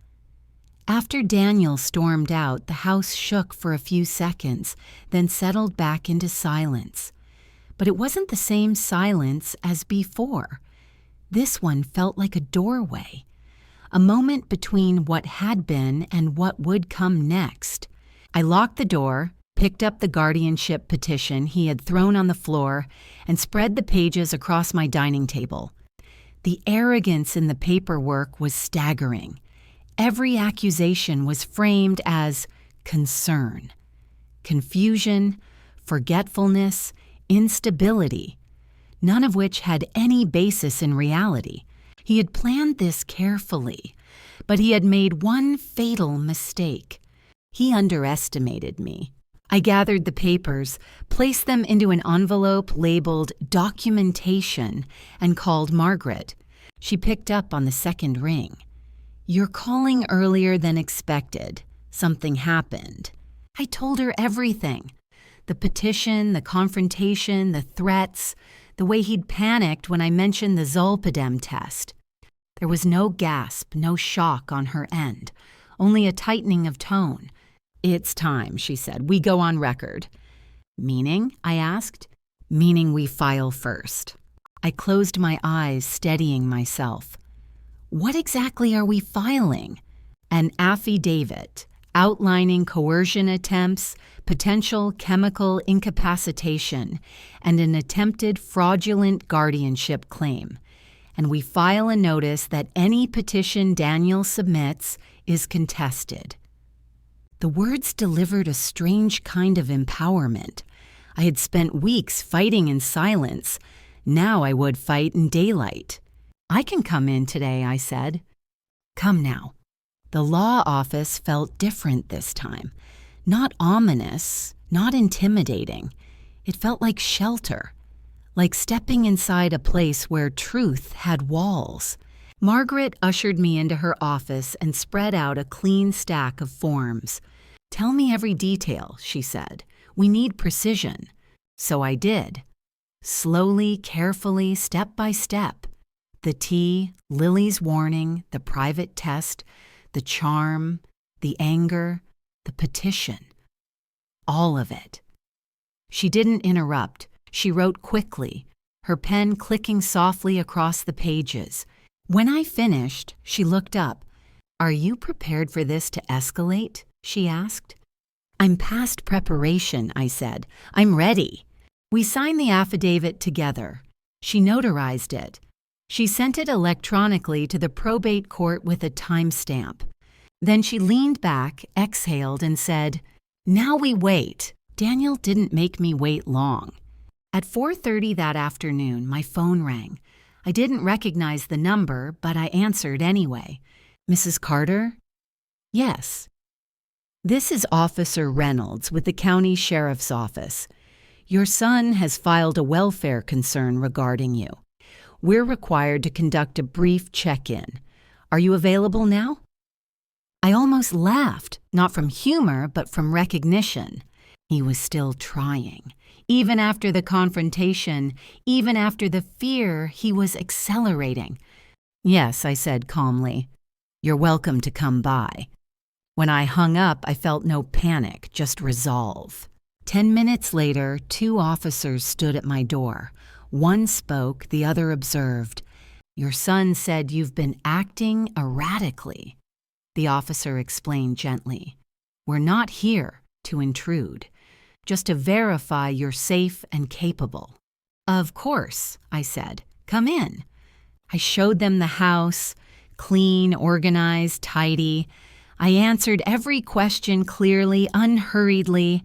After Daniel stormed out, the house shook for a few seconds, then settled back into silence. But it wasn't the same silence as before. This one felt like a doorway, a moment between what had been and what would come next. I locked the door, picked up the guardianship petition he had thrown on the floor, and spread the pages across my dining table. The arrogance in the paperwork was staggering. Every accusation was framed as concern, confusion, forgetfulness, instability, none of which had any basis in reality. He had planned this carefully, but he had made one fatal mistake. He underestimated me. I gathered the papers, placed them into an envelope labeled documentation, and called Margaret. She picked up on the second ring. You're calling earlier than expected. Something happened. I told her everything. The petition, the confrontation, the threats, the way he'd panicked when I mentioned the Zolpidem test. There was no gasp, no shock on her end, only a tightening of tone. It's time, she said. We go on record. Meaning? I asked. Meaning we file first. I closed my eyes, steadying myself. What exactly are we filing? An affidavit outlining coercion attempts, potential chemical incapacitation, and an attempted fraudulent guardianship claim. And we file a notice that any petition Daniel submits is contested. The words delivered a strange kind of empowerment. I had spent weeks fighting in silence. Now I would fight in daylight. I can come in today, I said. Come now. The law office felt different this time. Not ominous, not intimidating. It felt like shelter, like stepping inside a place where truth had walls. Margaret ushered me into her office and spread out a clean stack of forms. Tell me every detail, she said. We need precision. So I did. Slowly, carefully, step by step. The T, Lily's warning, the private test, the charm, the anger, the petition. All of it. She didn't interrupt. She wrote quickly, her pen clicking softly across the pages. When I finished, she looked up. Are you prepared for this to escalate? She asked. I'm past preparation, I said. I'm ready. We signed the affidavit together. She notarized it. She sent it electronically to the probate court with a timestamp. Then she leaned back, exhaled, and said, Now we wait. Daniel didn't make me wait long. At 4:30 that afternoon, my phone rang. I didn't recognize the number, but I answered anyway. Mrs. Carter? Yes. This is Officer Reynolds with the County Sheriff's Office. Your son has filed a welfare concern regarding you. We're required to conduct a brief check-in. Are you available now? I almost laughed, not from humor, but from recognition. He was still trying. Even after the confrontation, even after the fear, he was accelerating. Yes, I said calmly. You're welcome to come by. When I hung up, I felt no panic, just resolve. 10 minutes later, 2 officers stood at my door. One spoke, the other observed. Your son said you've been acting erratically. The officer explained gently. We're not here to intrude, just to verify you're safe and capable. Of course, I said. Come in. I showed them the house, clean, organized, tidy. I answered every question clearly, unhurriedly.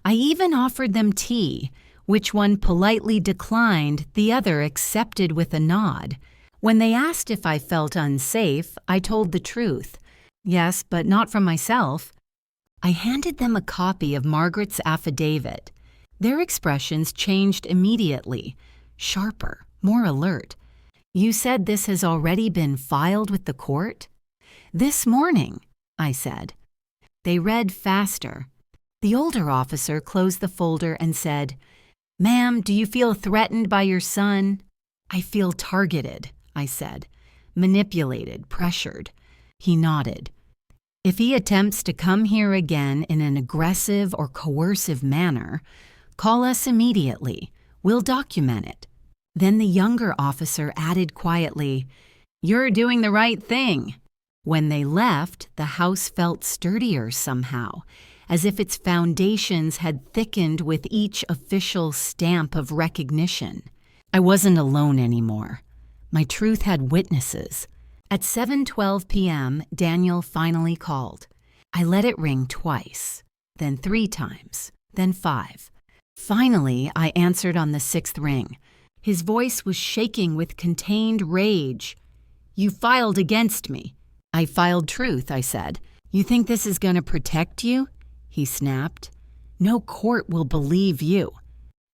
I even offered them tea, which one politely declined, the other accepted with a nod. When they asked if I felt unsafe, I told the truth. Yes, but not from myself. I handed them a copy of Margaret's affidavit. Their expressions changed immediately, sharper, more alert. You said this has already been filed with the court? This morning, I said. They read faster. The older officer closed the folder and said, Ma'am, do you feel threatened by your son? I feel targeted, I said. Manipulated, pressured. He nodded. If he attempts to come here again in an aggressive or coercive manner, call us immediately. We'll document it. Then the younger officer added quietly, You're doing the right thing. When they left, the house felt sturdier somehow, as if its foundations had thickened with each official stamp of recognition. I wasn't alone anymore. My truth had witnesses. At 7:12 p.m., Daniel finally called. I let it ring twice, then 3 times, then 5. Finally, I answered on the 6th ring. His voice was shaking with contained rage. You filed against me. I filed truth, I said. You think this is going to protect you? He snapped. No court will believe you.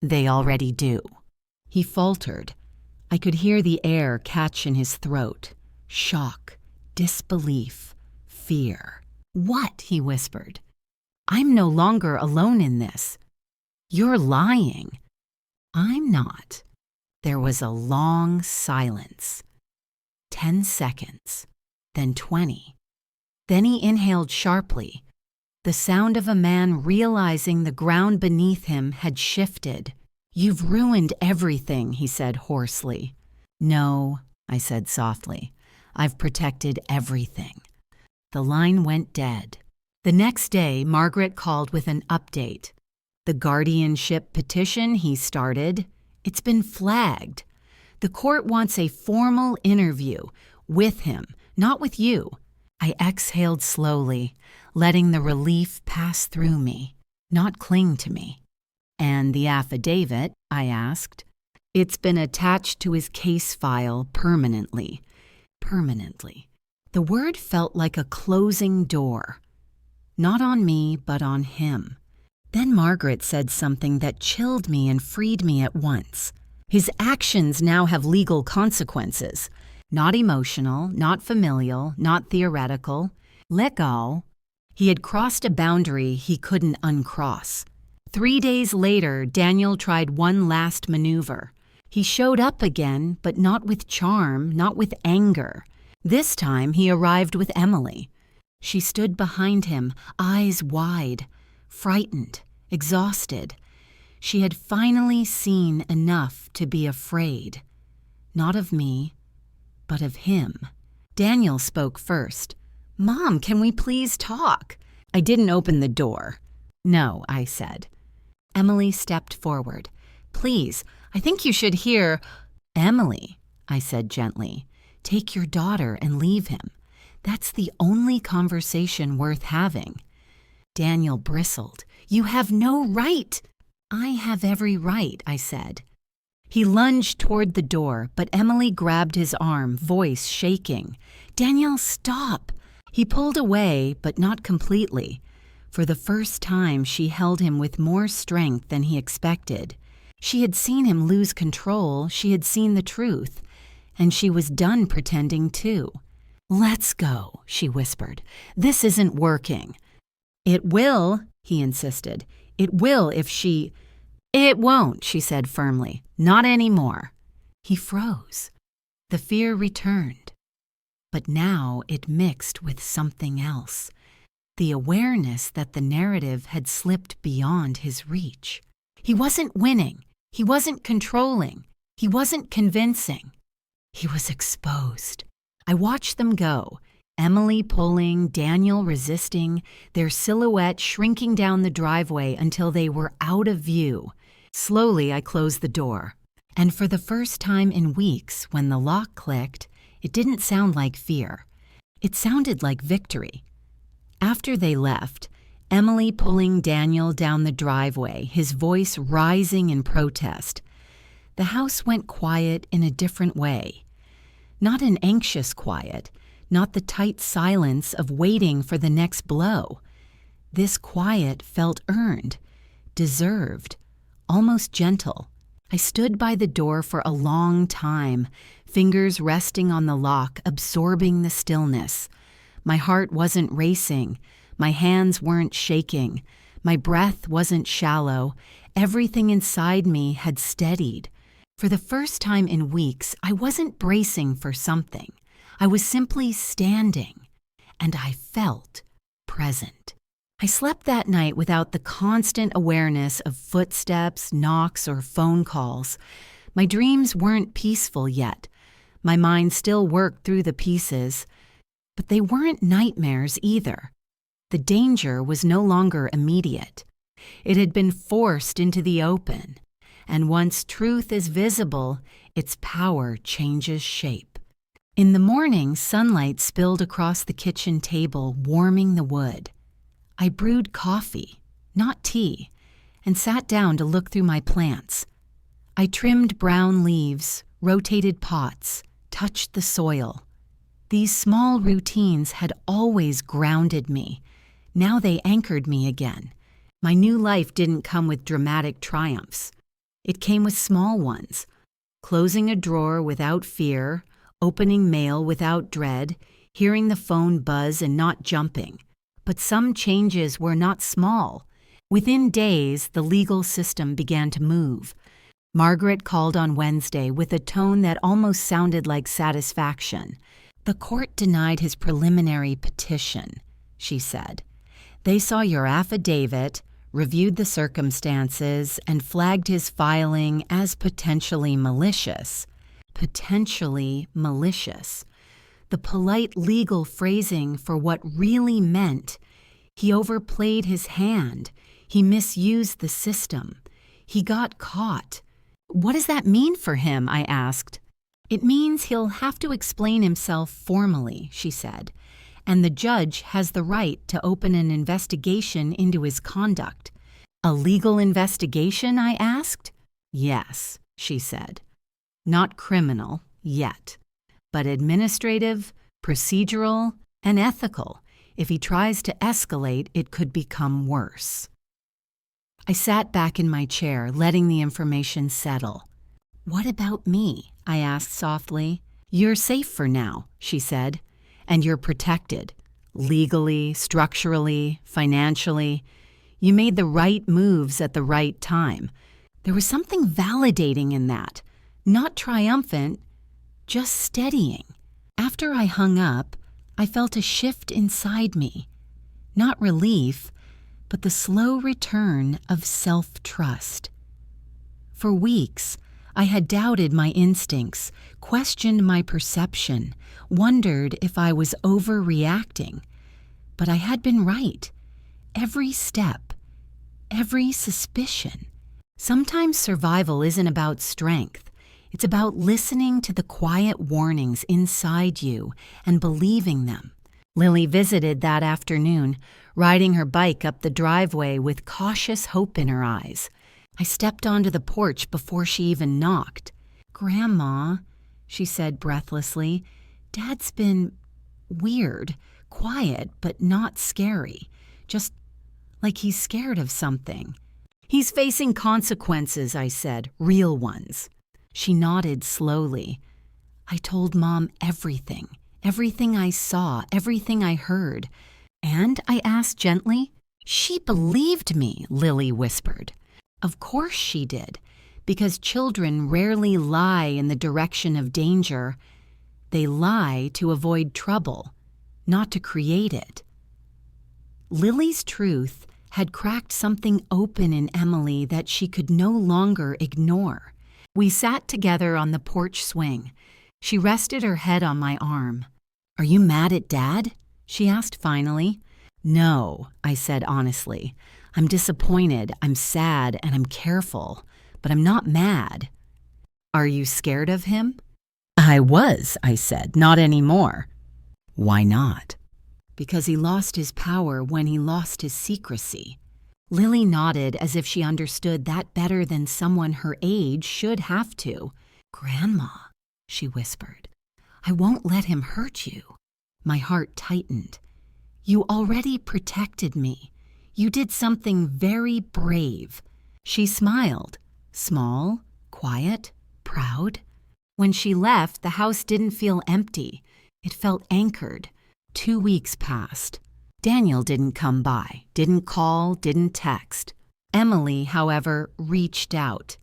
They already do. He faltered. I could hear the air catch in his throat. Shock, disbelief, fear. What? He whispered. I'm no longer alone in this. You're lying. I'm not. There was a long silence. 10 seconds, then 20. Then he inhaled sharply, the sound of a man realizing the ground beneath him had shifted. You've ruined everything, he said hoarsely. No, I said softly. I've protected everything. The line went dead. The next day, Margaret called with an update. The guardianship petition he started, it's been flagged. The court wants a formal interview with him, not with you. I exhaled slowly, letting the relief pass through me, not cling to me. And the affidavit, I asked. It's been attached to his case file permanently. Permanently. The word felt like a closing door. Not on me, but on him. Then Margaret said something that chilled me and freed me at once. His actions now have legal consequences. Not emotional, not familial, not theoretical. Legal. He had crossed a boundary he couldn't uncross. 3 days later, Daniel tried one last maneuver. He showed up again, but not with charm, not with anger. This time he arrived with Emily. She stood behind him, eyes wide, frightened, exhausted. She had finally seen enough to be afraid. Not of me, but of him. Daniel spoke first. Mom, can we please talk? I didn't open the door. No, I said. Emily stepped forward. Please, I think you should hear. Emily, I said gently, take your daughter and leave him. That's the only conversation worth having. Daniel bristled. You have no right. I have every right, I said. He lunged toward the door, but Emily grabbed his arm, voice shaking. "Daniel, stop!" He pulled away, but not completely. For the first time, she held him with more strength than he expected. She had seen him lose control, she had seen the truth, and she was done pretending too. "Let's go," she whispered. "This isn't working." "It will," he insisted. "It will if she—" "It won't," she said firmly. "Not anymore." He froze. The fear returned. But now it mixed with something else. The awareness that the narrative had slipped beyond his reach. He wasn't winning. He wasn't controlling. He wasn't convincing. He was exposed. I watched them go, Emily pulling, Daniel resisting, their silhouette shrinking down the driveway until they were out of view. Slowly, I closed the door. And for the first time in weeks, when the lock clicked, it didn't sound like fear. It sounded like victory. After they left, Emily pulling Daniel down the driveway, his voice rising in protest, the house went quiet in a different way. Not an anxious quiet, not the tight silence of waiting for the next blow. This quiet felt earned, deserved, almost gentle. I stood by the door for a long time, fingers resting on the lock, absorbing the stillness. My heart wasn't racing, my hands weren't shaking, my breath wasn't shallow. Everything inside me had steadied. For the first time in weeks, I wasn't bracing for something. I was simply standing, and I felt present. I slept that night without the constant awareness of footsteps, knocks, or phone calls. My dreams weren't peaceful yet. My mind still worked through the pieces, but they weren't nightmares either. The danger was no longer immediate. It had been forced into the open, and once truth is visible, its power changes shape. In the morning, sunlight spilled across the kitchen table, warming the wood. I brewed coffee, not tea, and sat down to look through my plants. I trimmed brown leaves, rotated pots, touched the soil. These small routines had always grounded me. Now they anchored me again. My new life didn't come with dramatic triumphs. It came with small ones. Closing a drawer without fear, opening mail without dread, hearing the phone buzz and not jumping. But some changes were not small. Within days, the legal system began to move. Margaret called on Wednesday with a tone that almost sounded like satisfaction. "The court denied his preliminary petition," she said. "They saw your affidavit, reviewed the circumstances, and flagged his filing as potentially malicious." Potentially malicious. The polite legal phrasing for what really meant. He overplayed his hand. He misused the system. He got caught. "What does that mean for him?" I asked. "It means he'll have to explain himself formally," she said, "and the judge has the right to open an investigation into his conduct." "A legal investigation?" I asked. "Yes," she said. "Not criminal, yet, but administrative, procedural, and ethical. If he tries to escalate, it could become worse." I sat back in my chair, letting the information settle. "What about me?" I asked softly. "You're safe for now," she said, "and you're protected. Legally, structurally, financially. You made the right moves at the right time." There was something validating in that. Not triumphant, just steadying. After I hung up, I felt a shift inside me. Not relief, but the slow return of self-trust. For weeks, I had doubted my instincts, questioned my perception, wondered if I was overreacting. But I had been right. Every step, every suspicion. Sometimes survival isn't about strength. It's about listening to the quiet warnings inside you and believing them. Lily visited that afternoon, riding her bike up the driveway with cautious hope in her eyes. I stepped onto the porch before she even knocked. "Grandma," she said breathlessly, "Dad's been weird, quiet, but not scary. Just like he's scared of something." "He's facing consequences," I said, "real ones." She nodded slowly. "I told Mom everything I saw, everything I heard." "And?" I asked gently. "She believed me," Lily whispered. "Of course she did, because children rarely lie in the direction of danger. They lie to avoid trouble, not to create it." Lily's truth had cracked something open in Emily that she could no longer ignore. We sat together on the porch swing. She rested her head on my arm. "Are you mad at Dad?" she asked finally. "No," I said honestly. "I'm disappointed, I'm sad, and I'm careful, but I'm not mad." "Are you scared of him?" "I was," I said, "not anymore." "Why not?" "Because he lost his power when he lost his secrecy." Lily nodded as if she understood that better than someone her age should have to. "Grandma," she whispered, "I won't let him hurt you." My heart tightened. "You already protected me. You did something very brave." She smiled, small, quiet, proud. When she left, the house didn't feel empty. It felt anchored. 2 weeks passed. Daniel didn't come by, didn't call, didn't text. Emily, however, reached out.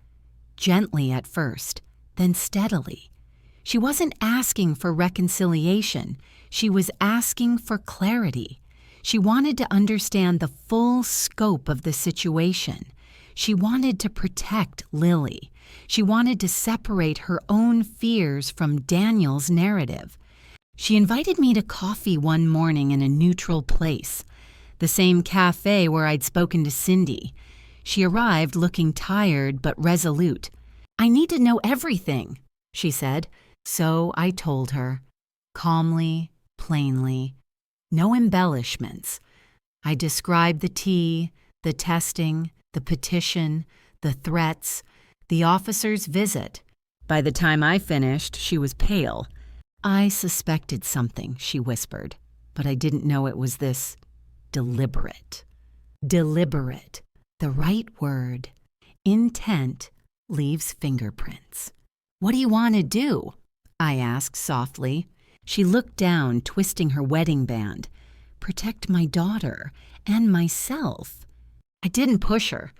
Gently at first, then steadily. She wasn't asking for reconciliation. She was asking for clarity. She wanted to understand the full scope of the situation. She wanted to protect Lily. She wanted to separate her own fears from Daniel's narrative. She invited me to coffee one morning in a neutral place, the same cafe where I'd spoken to Cindy. She arrived looking tired but resolute. "I need to know everything," she said. So I told her, calmly, plainly, no embellishments. I described the tea, the testing, the petition, the threats, the officer's visit. By the time I finished, she was pale. "I suspected something," she whispered, "but I didn't know it was this deliberate." Deliberate, the right word. Intent leaves fingerprints. "What do you want to do?" I asked softly. She looked down, twisting her wedding band. "Protect my daughter and myself." I didn't push her,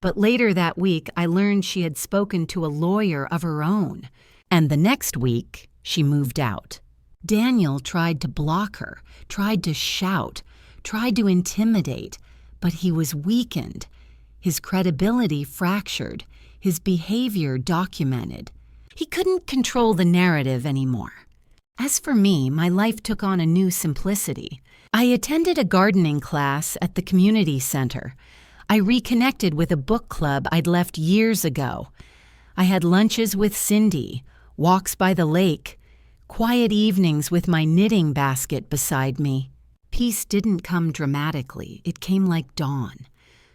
but later that week I learned she had spoken to a lawyer of her own, and the next week she moved out. Daniel tried to block her, tried to shout, tried to intimidate, but he was weakened. His credibility fractured, his behavior documented. He couldn't control the narrative anymore. As for me, my life took on a new simplicity. I attended a gardening class at the community center. I reconnected with a book club I'd left years ago. I had lunches with Cindy, walks by the lake, quiet evenings with my knitting basket beside me. Peace didn't come dramatically. It came like dawn.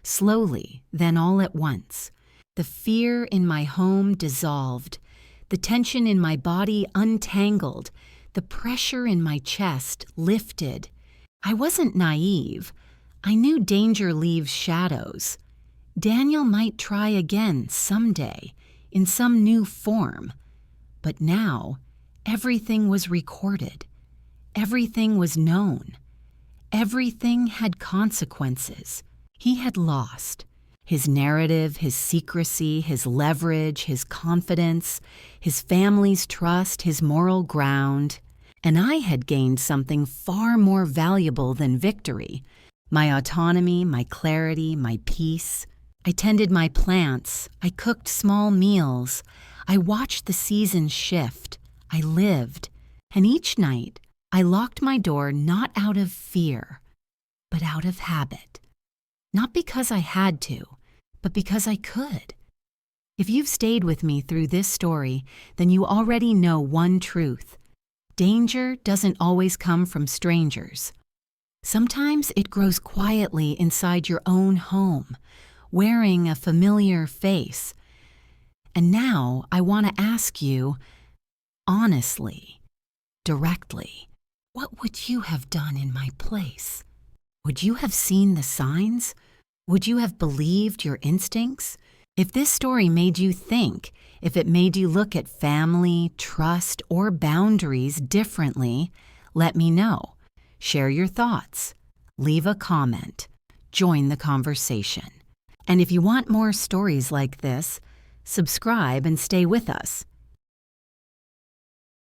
Slowly, then all at once. The fear in my home dissolved. The tension in my body untangled. The pressure in my chest lifted. I wasn't naive. I knew danger leaves shadows. Daniel might try again someday, in some new form. But now, everything was recorded. Everything was known. Everything had consequences. He had lost. His narrative, his secrecy, his leverage, his confidence, his family's trust, his moral ground. And I had gained something far more valuable than victory. My autonomy, my clarity, my peace. I tended my plants. I cooked small meals. I watched the seasons shift. I lived. And each night, I locked my door not out of fear, but out of habit. Not because I had to, but because I could. If you've stayed with me through this story, then you already know one truth. Danger doesn't always come from strangers. Sometimes it grows quietly inside your own home, wearing a familiar face. And now I want to ask you, honestly, directly, what would you have done in my place? Would you have seen the signs? Would you have believed your instincts? If this story made you think, if it made you look at family, trust, or boundaries differently, let me know. Share your thoughts. Leave a comment. Join the conversation. And if you want more stories like this, subscribe and stay with us.